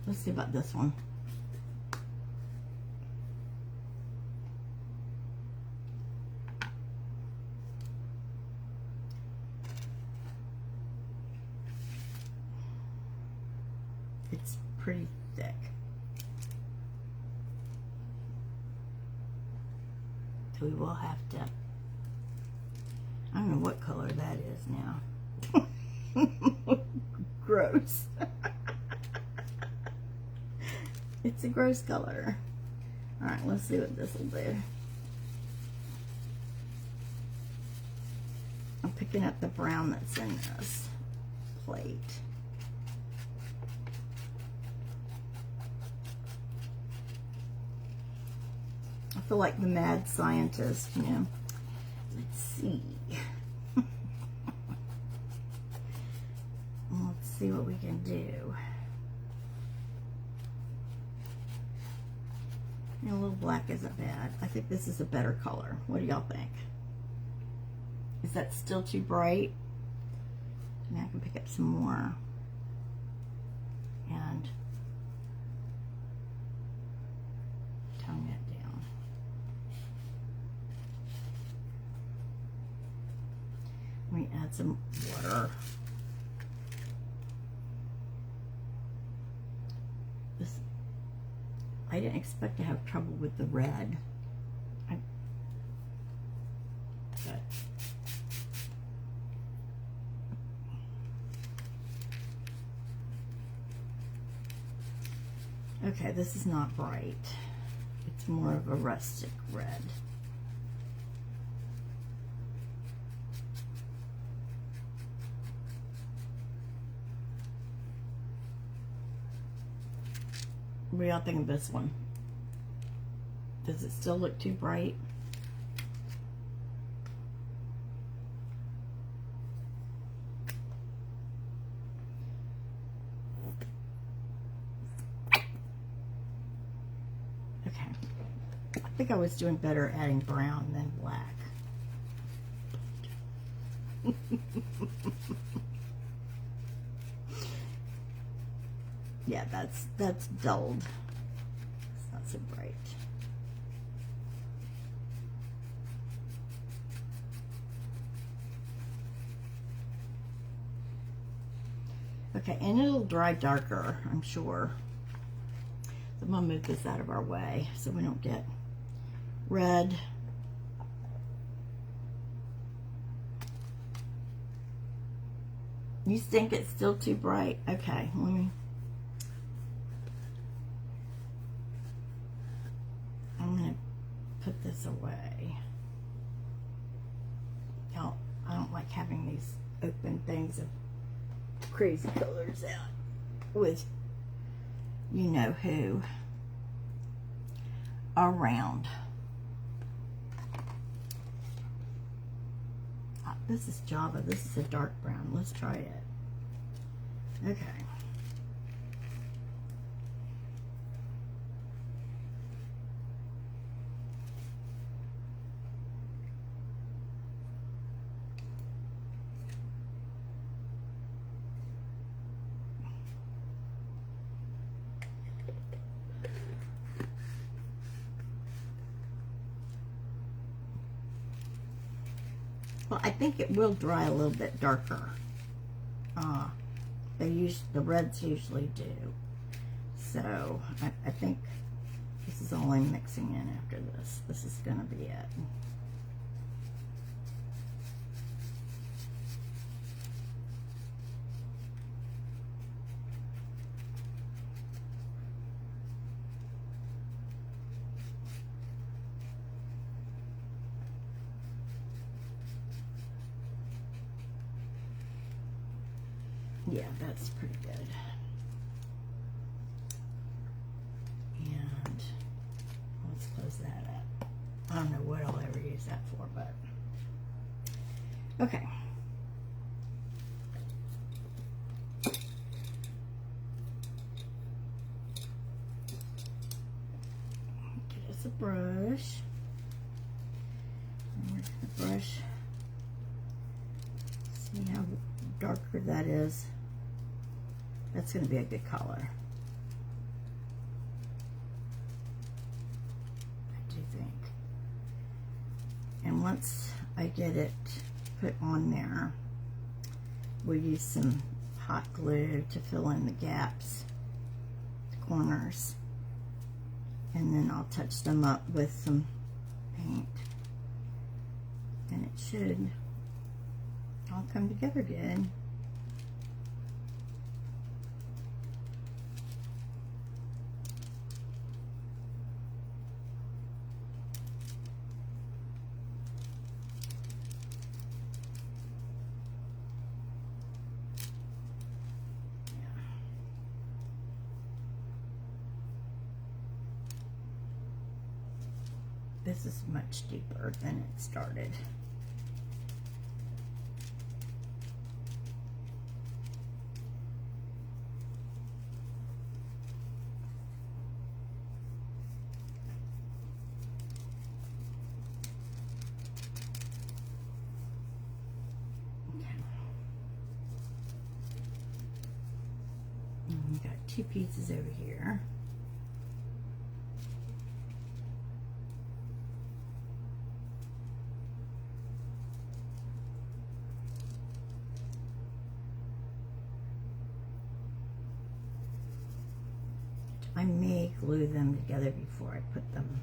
Let's see about this one. It's pretty thick. So we will have to, I don't know what color that is now. Gross. It's a gross color. Alright, let's see what this will do. I'm picking up the brown that's in this plate. I feel like the mad scientist, you know. Let's see. Let's see what we can do. And a little black isn't bad. I think this is a better color. What do y'all think? Is that still too bright? Now I can pick up some more. And tone it down. Let me add some water. I didn't expect to have trouble with the red. but okay, this is not bright. It's more of a rustic red. What do y'all think of this one? Does it still look too bright? Okay. I think I was doing better adding brown than black. Yeah, that's dulled. It's not so bright. Okay, and it'll dry darker, I'm sure. So I'm gonna move this out of our way so we don't get red. You think it's still too bright? Okay, let me. I'm gonna put this away. I don't like having these open things of crazy colors out with you know who around. This is Java. This is a dark brown. Let's try it. Okay. Well, I think it will dry a little bit darker. The reds usually do. So I think this is all I'm mixing in after this. This is going to be it. Yeah, that's pretty good. And let's close that up. I don't know what I'll ever use that for, but okay. Get us a brush. And we're gonna brush. See how darker that is. That's going to be a good color. I do think. And once I get it put on there, we'll use some hot glue to fill in the gaps, the corners, and then I'll touch them up with some paint. And it should all come together good. This is much deeper than it started. Okay. And we got two pieces over here. I may glue them together before I put them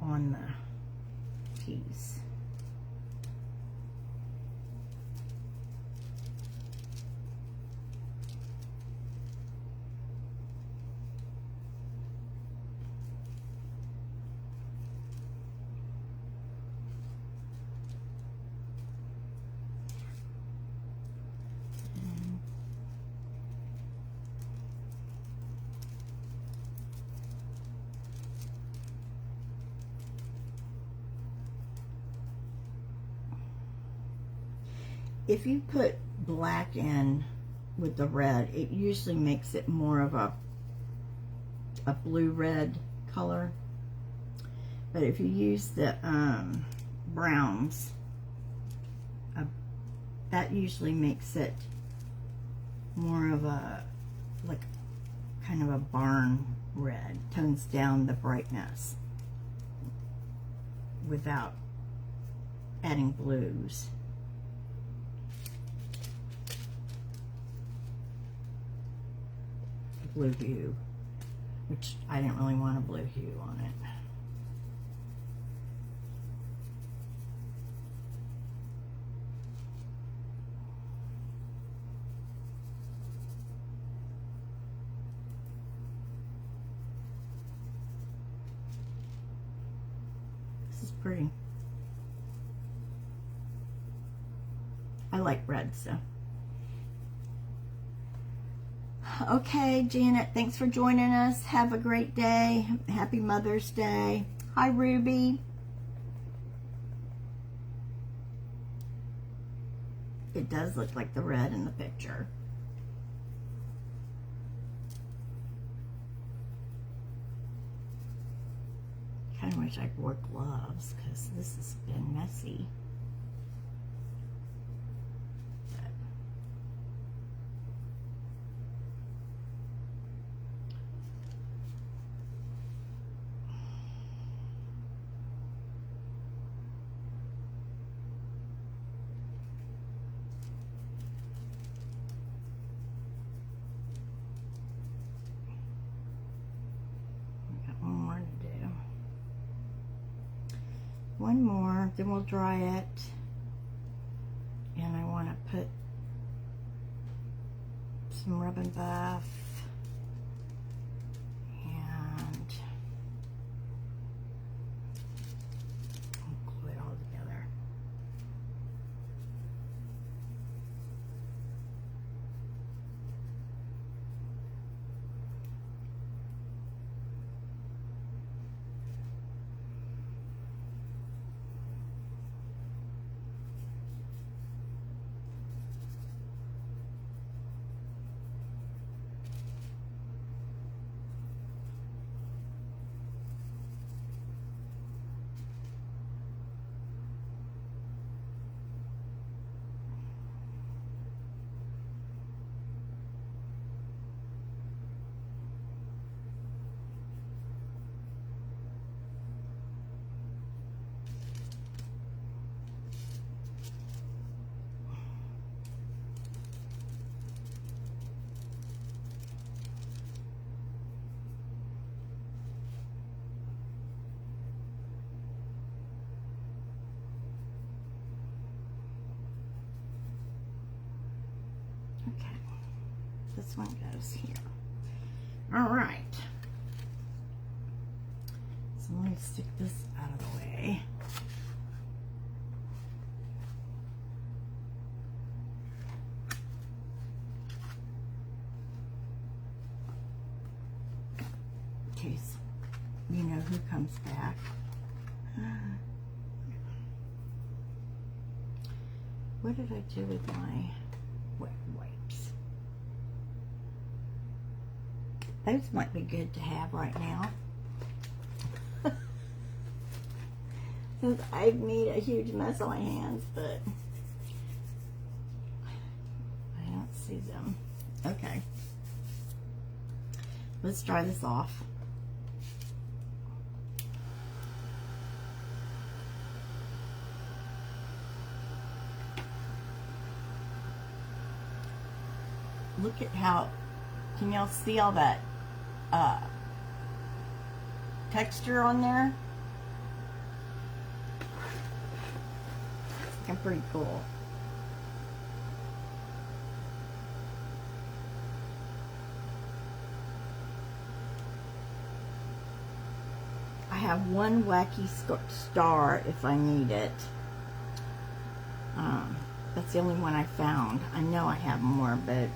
on the piece. if you put black in with the red, it usually makes it more of a blue-red color. But if you use the browns, that usually makes it more of a, like, kind of a barn red. Tones down the brightness without adding blues. Blue hue, which I didn't really want a blue hue on it. This is pretty. I like red, so. Okay, Janet, thanks for joining us. Have a great day. Happy Mother's Day. Hi, Ruby. It does look like the red in the picture. Kind of wish I wore gloves because this has been messy. One more, then we'll dry it. And I want to put some rub and buff and glue it all together. Okay, this one goes here. All right. So let me stick this out of the way. In case you know who comes back. What did I do with my wet wipes? Those might be good to have right now. Since I've made a huge mess on my hands, but I don't see them. Okay. Let's dry this off. Look at how, can y'all see all that texture on there? It's looking pretty cool. I have one wacky star if I need it. That's the only one I found. I know I have more, but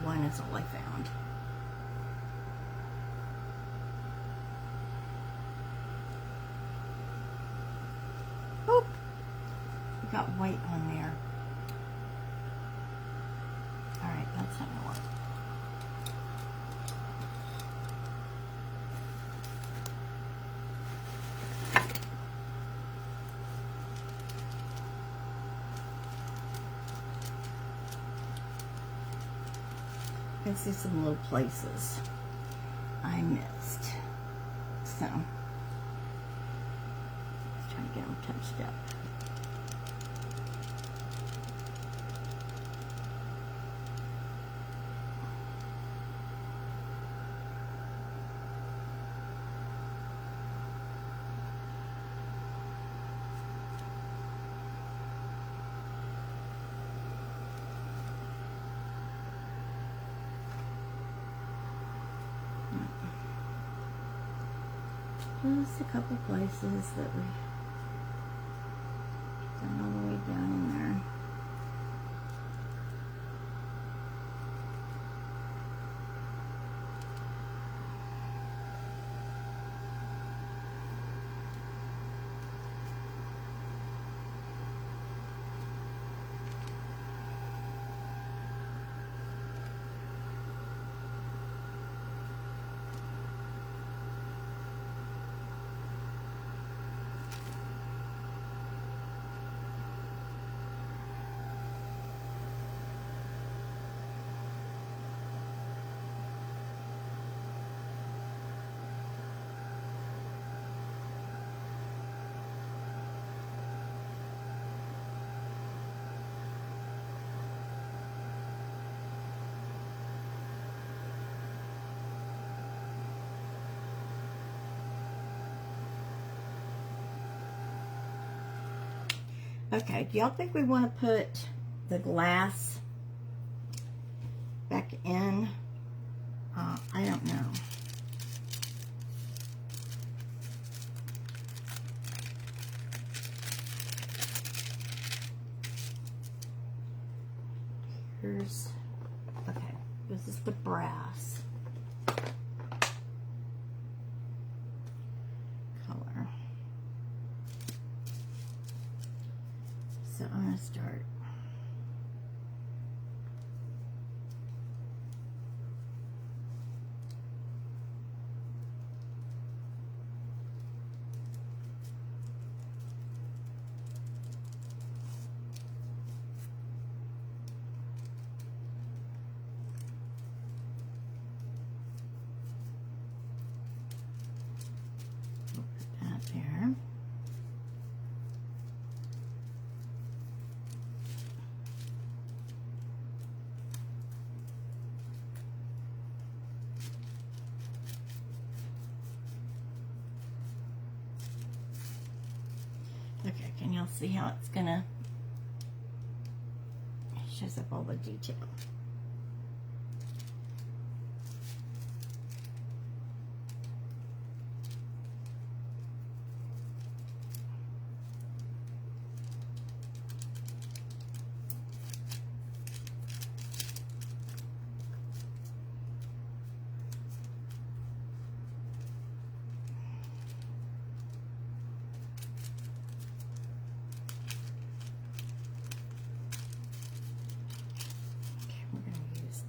one is all I found. got white on there. Alright, that's not gonna work. I see some little places I missed. So, let's try to get them touched up. Just a couple places that we done all the way down in there. Okay, do y'all think we want to put the glass back in? I don't know. Here's, okay, this is the brass color. So I'm going to start. Put that there. Okay, can y'all see how it's gonna, it shows up all the detail.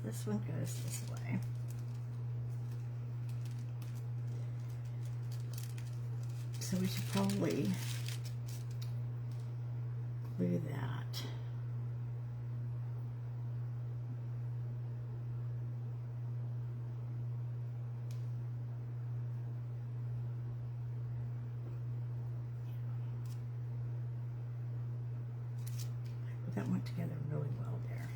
This one goes this way. So we should probably glue that. That went together really well there.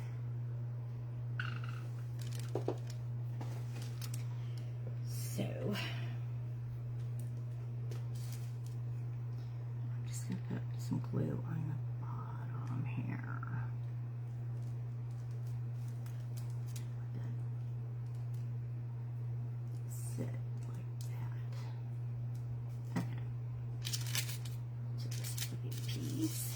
So I'm just going to put some glue on the bottom here. Let that sit like that. Okay. So this will be a piece.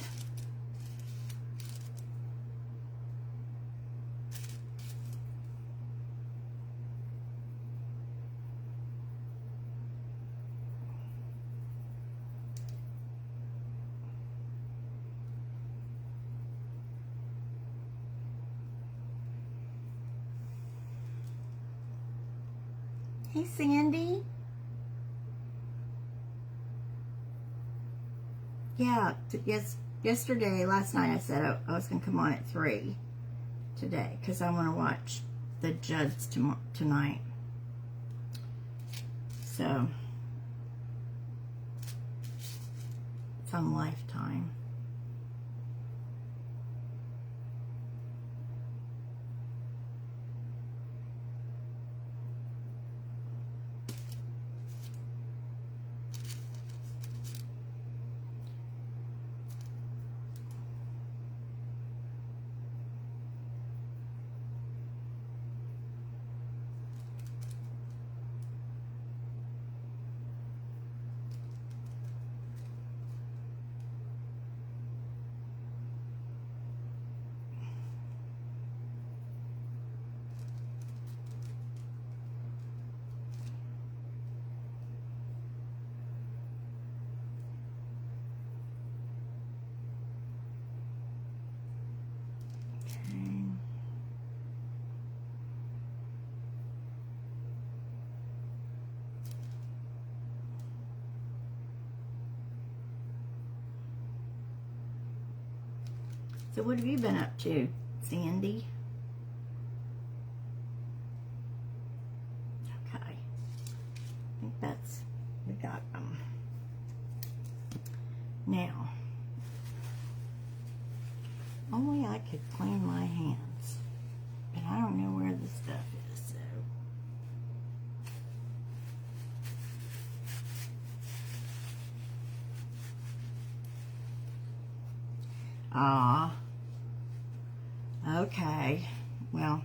Hey, Sandy. Yeah, last night I said I was going to come on at 3 today because I want to watch the Judds tonight. So, it's on Lifetime. So what have you been up to, Sandy? Okay. I think we got them. Now, only I could clean my hands. But I don't know where the stuff is, so. Okay. Well,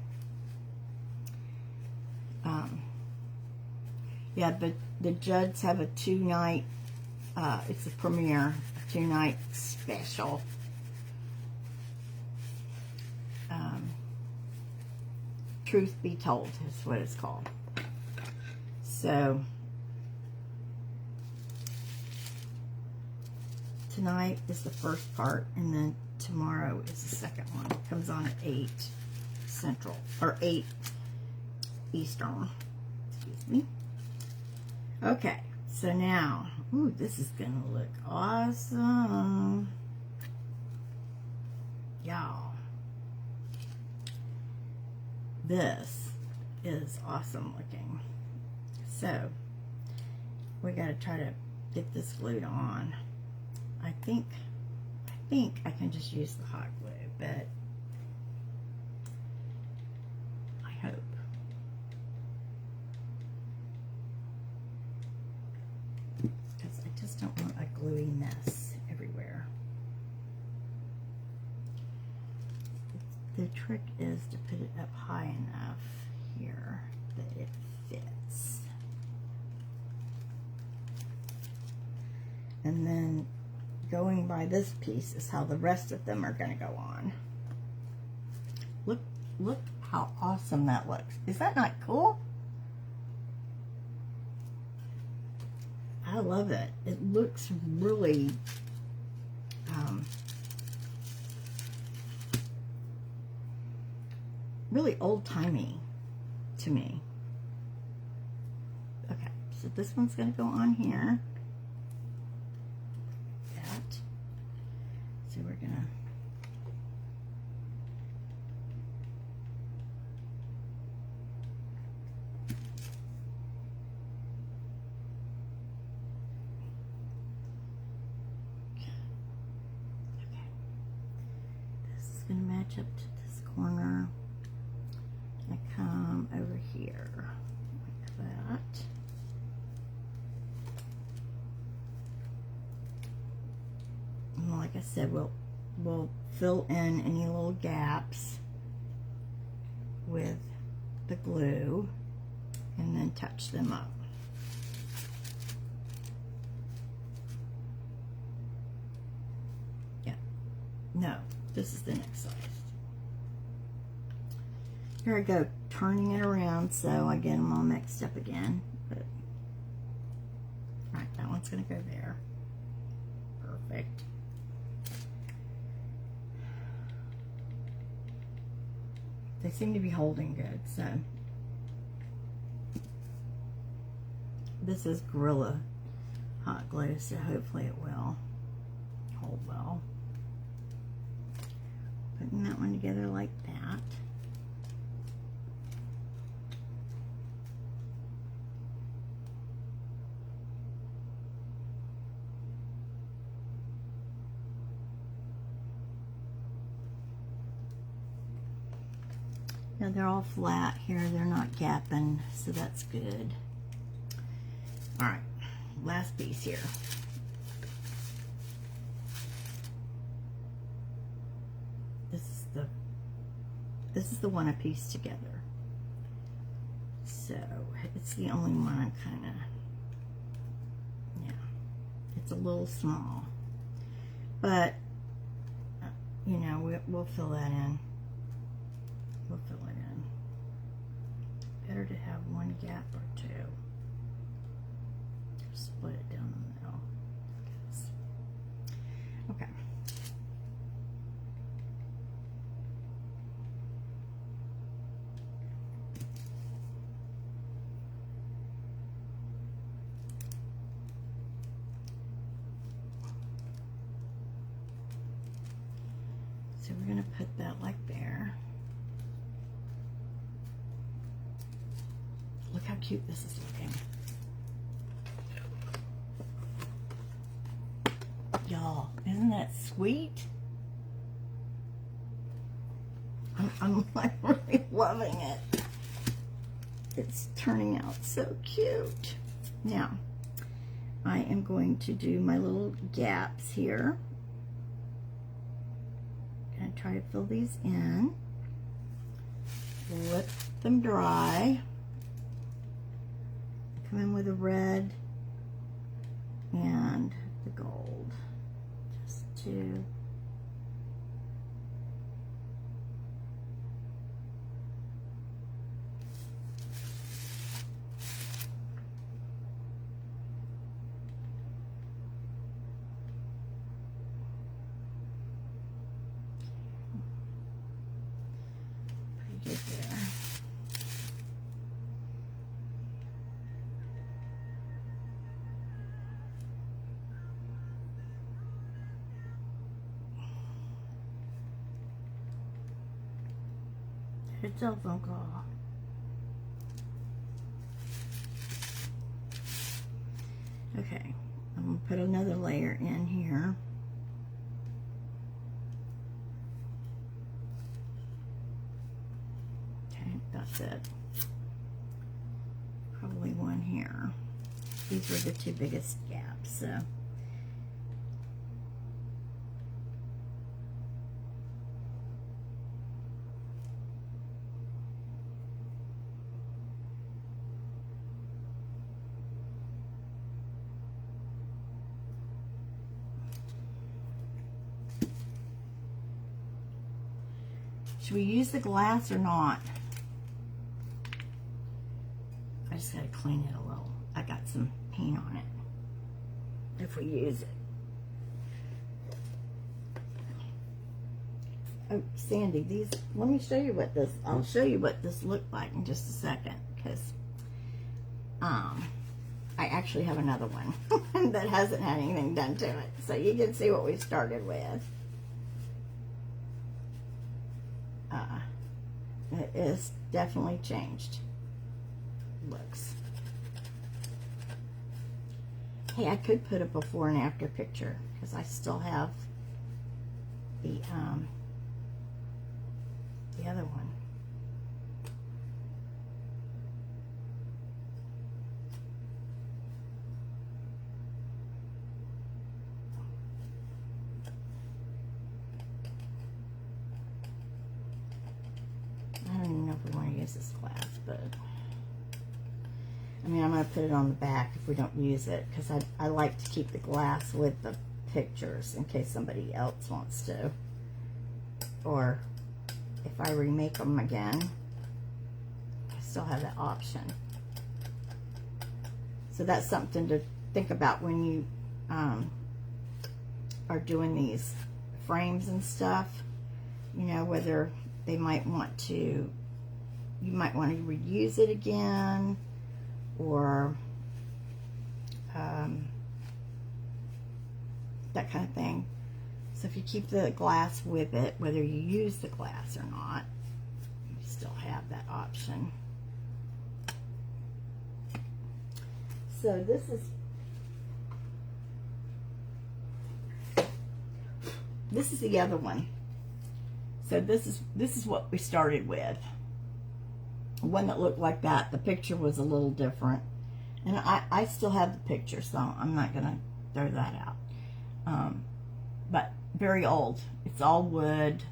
yeah, but the Judds have a 2-night, it's a premiere, a 2-night special. Truth Be Told is what it's called. So, tonight is the first part, and then tomorrow is the second one. It comes on at 8 Central, or 8 Eastern. Excuse me. Okay, so now, ooh, this is gonna look awesome. Y'all. This is awesome looking. So, we gotta try to get this glued on. I think I can just use the hot glue, but I hope. Because I just don't want a gluey mess everywhere. The trick is to put it up high enough here that it fits. And then going by this piece is how the rest of them are going to go on. Look how awesome that looks. Is that not cool? I love it. It looks really really old-timey to me. Okay, so this one's going to go on here. That. So we're going to going to match up to this corner. I come over here like that. And like I said, we'll fill in any little gaps with the glue and then touch them up. Yeah. No. This is the next size. Here I go, turning it around so I get them all mixed up again. But, right, that one's going to go there. Perfect. They seem to be holding good, so. This is Gorilla Hot Glue, so hopefully it will hold well. Putting that one together like that. Now they're all flat here, they're not gapping, so that's good. All right, last piece here. This is the one I pieced together. So it's the only one I'm kind of, yeah, it's a little small, but you know, we'll fill that in. We'll fill it in. Better to have one gap or two. Split it down the middle. Okay. So we're going to put that like there. Look how cute this is looking. Y'all, isn't that sweet? I'm like really loving it. It's turning out so cute. Now, I am going to do my little gaps here. Gonna try to fill these in. Let them dry. Come in with the red and the gold. Just to pretty good there. Your telephone call. Okay, I'm gonna put another layer in here. Okay, that's it. Probably one here. These were the two biggest gaps, so. Should we use the glass or not? I just gotta clean it a little. I got some paint on it if we use it. Oh, Sandy, these, let me show you what this, I'll show you what this looked like in just a second, because I actually have another one that hasn't had anything done to it. So you can see what we started with. It is definitely changed looks. Hey, I could put a before and after picture because I still have the other one. I don't even know if we want to use this glass, but I mean, I'm going to put it on the back if we don't use it, because I like to keep the glass with the pictures in case somebody else wants to, or if I remake them again, I still have that option. So that's something to think about when you are doing these frames and stuff, you know, whether they might want to, you might want to reuse it again, or that kind of thing. So if you keep the glass with it, whether you use the glass or not, you still have that option. So this is the other one. So this is what we started with. One that looked like that. The picture was a little different. And I still have the picture, so I'm not going to throw that out. But very old. It's all wood.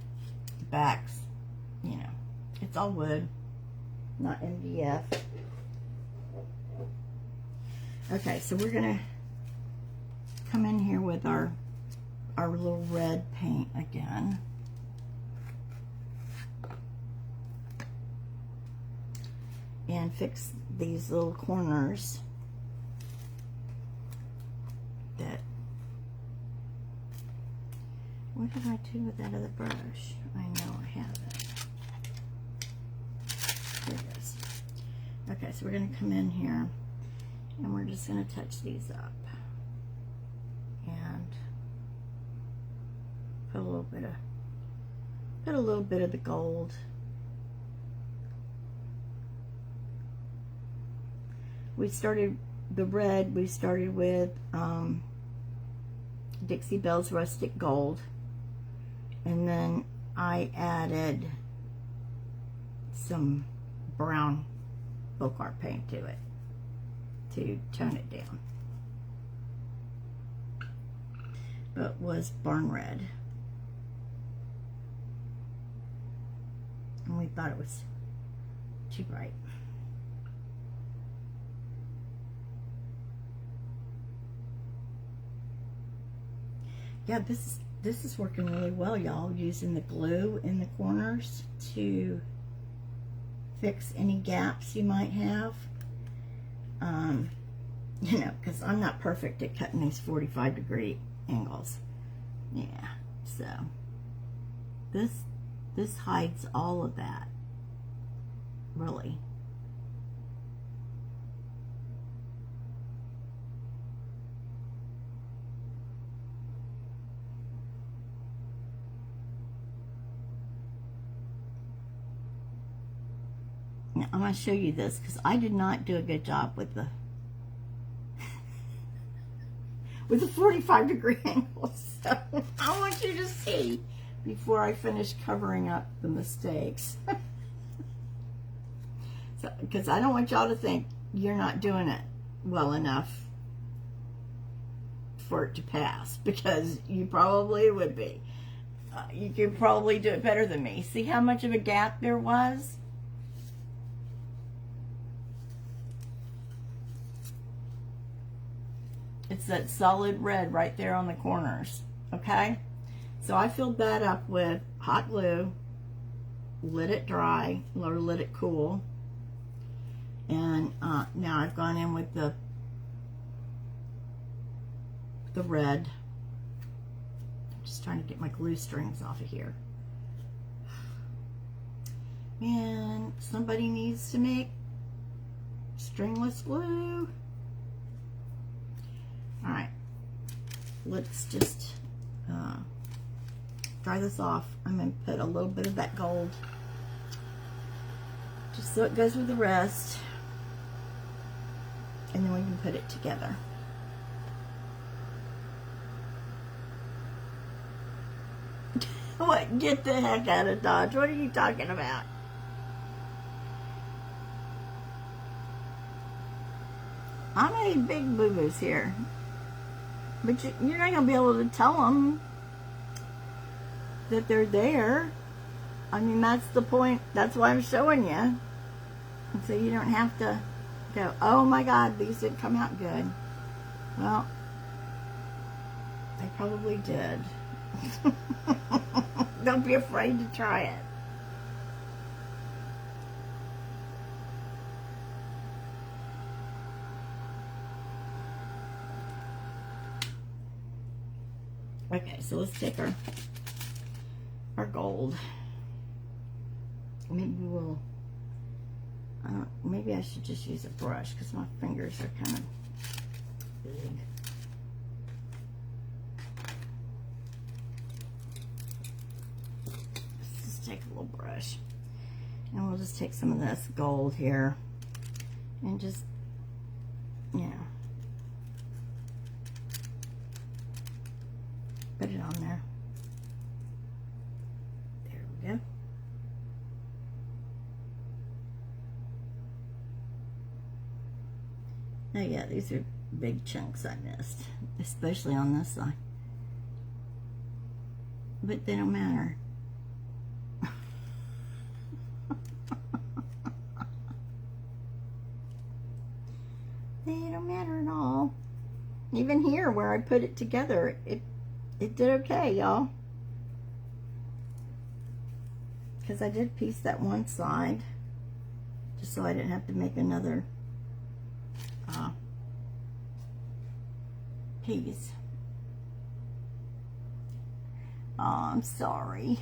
Backs, you know, it's all wood. Not MDF. Okay, so we're going to come in here with our little red paint again. And fix these little corners that, what did I do with that other brush? I know I have it. Here it is. Okay, so we're going to come in here and we're just going to touch these up and put a little bit of the gold. We started the red, we started with Dixie Belle's Rustic Gold, and then I added some brown Bocart paint to it to tone it down. But was Barn Red. And we thought it was too bright. Yeah, this is working really well, y'all. Using the glue in the corners to fix any gaps you might have. You know, because I'm not perfect at cutting these 45-degree angles. Yeah, so this hides all of that, really. Now, I'm going to show you this because I did not do a good job with the 45-degree angles. So I want you to see before I finish covering up the mistakes. So, because I don't want y'all to think you're not doing it well enough for it to pass, because you probably would be. You could probably do it better than me. See how much of a gap there was? It's that solid red right there on the corners, okay? So I filled that up with hot glue, let it dry, or let it cool, and now I've gone in with the red. I'm just trying to get my glue strings off of here. Man, somebody needs to make stringless glue. Alright, let's just dry this off. I'm going to put a little bit of that gold just so it goes with the rest, and then we can put it together. What? Get the heck out of Dodge. What are you talking about? I made big boo-boos here. But you're not going to be able to tell them that they're there. I mean, that's the point. That's why I'm showing you. And so you don't have to go, oh my God, these didn't come out good. Well, they probably did. Don't be afraid to try it. Okay, so let's take our gold. Maybe we'll, maybe I should just use a brush because my fingers are kind of big. take a little brush. And we'll just take some of this gold here and just, put it on there. There we go. Oh yeah, these are big chunks I missed, especially on this side. But they don't matter. They don't matter at all. Even here where I put it together, it did okay, y'all. Because I did piece that one side just so I didn't have to make another piece. Oh, I'm sorry.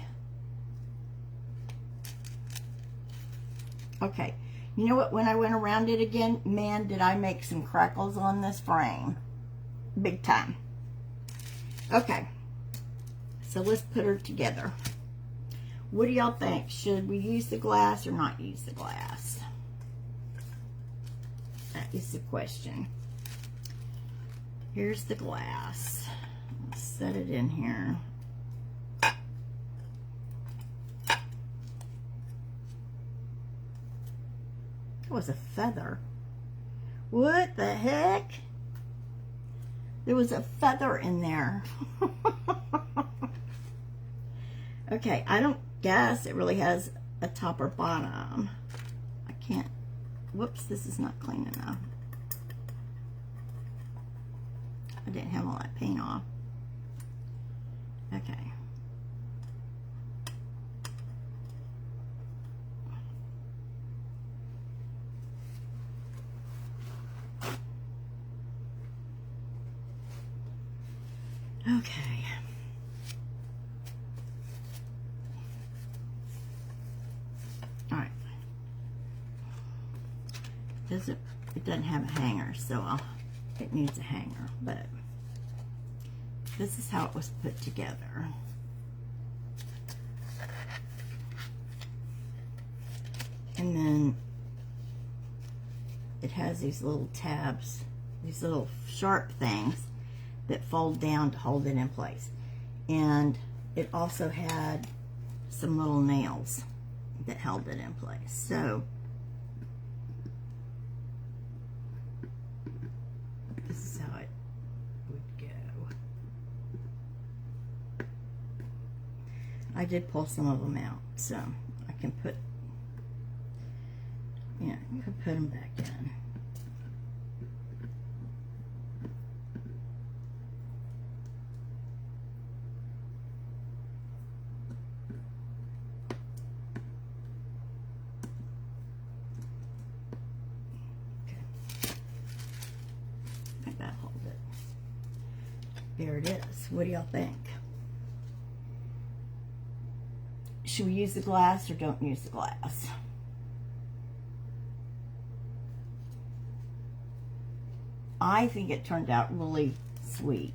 Okay, you know what? When I went around it again, man, did I make some crackles on this frame. Big time. Okay, so let's put her together. What do y'all think? Should we use the glass or not use the glass? That is the question. Here's the glass. Let's set it in here. That was a feather. What the heck? There was a feather in there. Okay, I don't guess it really has a top or bottom. I can't. Whoops, this is not clean enough. I didn't have all that paint off. Okay. Okay. All right. It doesn't have a hanger, so it needs a hanger, but this is how it was put together. And then it has these little tabs, these little sharp things that fold down to hold it in place. And it also had some little nails that held it in place. So this is how it would go. I did pull some of them out, so I can put, you could put them back in. There it is. What do y'all think? Should we use the glass or don't use the glass? I think it turned out really sweet.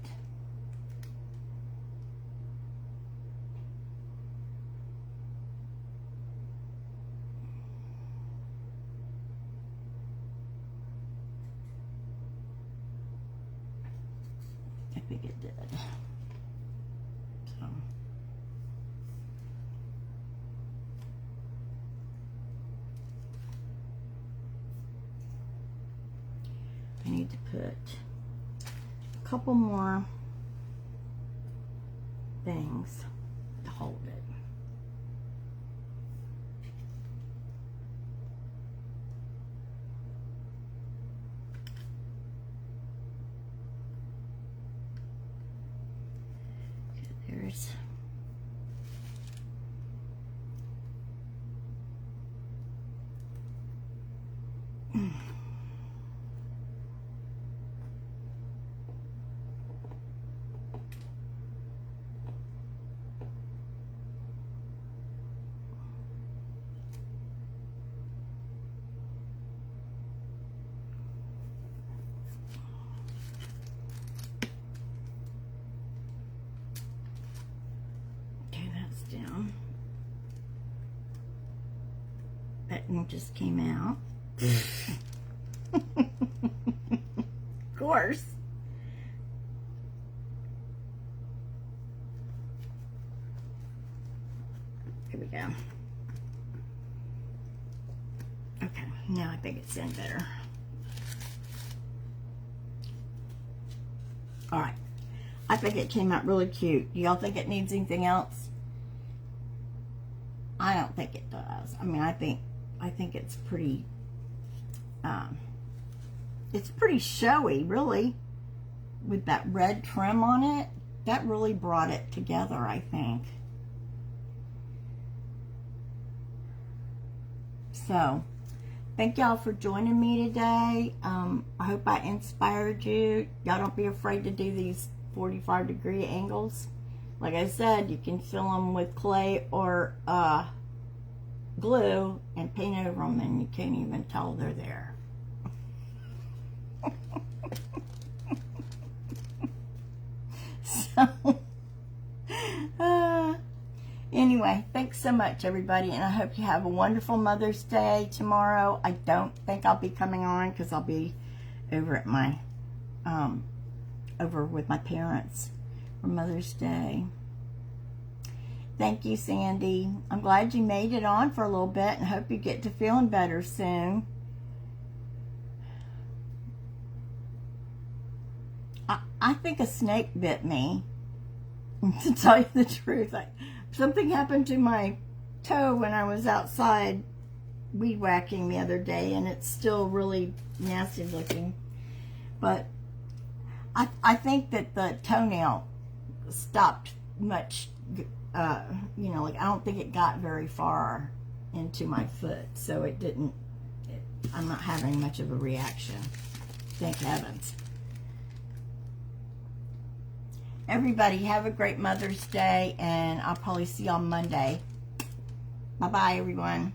I think it did. So. I need to put a couple more things to hold it. There's one just came out. Of course. Here we go. Okay, now I think it's in better. Alright. I think it came out really cute. Do y'all think it needs anything else? I don't think it does. I mean, I think it's pretty showy, really, with that red trim on it. That really brought it together, I think. So, thank y'all for joining me today. I hope I inspired you. Y'all don't be afraid to do these 45-degree angles. Like I said, you can fill them with clay or glue and paint over them, and you can't even tell they're there. So, anyway, thanks so much, everybody, and I hope you have a wonderful Mother's Day tomorrow. I don't think I'll be coming on because I'll be over at my over with my parents for Mother's Day. Thank you, Sandy. I'm glad you made it on for a little bit, and hope you get to feeling better soon. I think a snake bit me, to tell you the truth. Something happened to my toe when I was outside weed whacking the other day, and it's still really nasty looking. But I think that the toenail stopped much, you know, like I don't think it got very far into my foot, so it didn't, I'm not having much of a reaction. Thank heavens. Everybody have a great Mother's Day, and I'll probably see you on Monday. Bye-bye, everyone.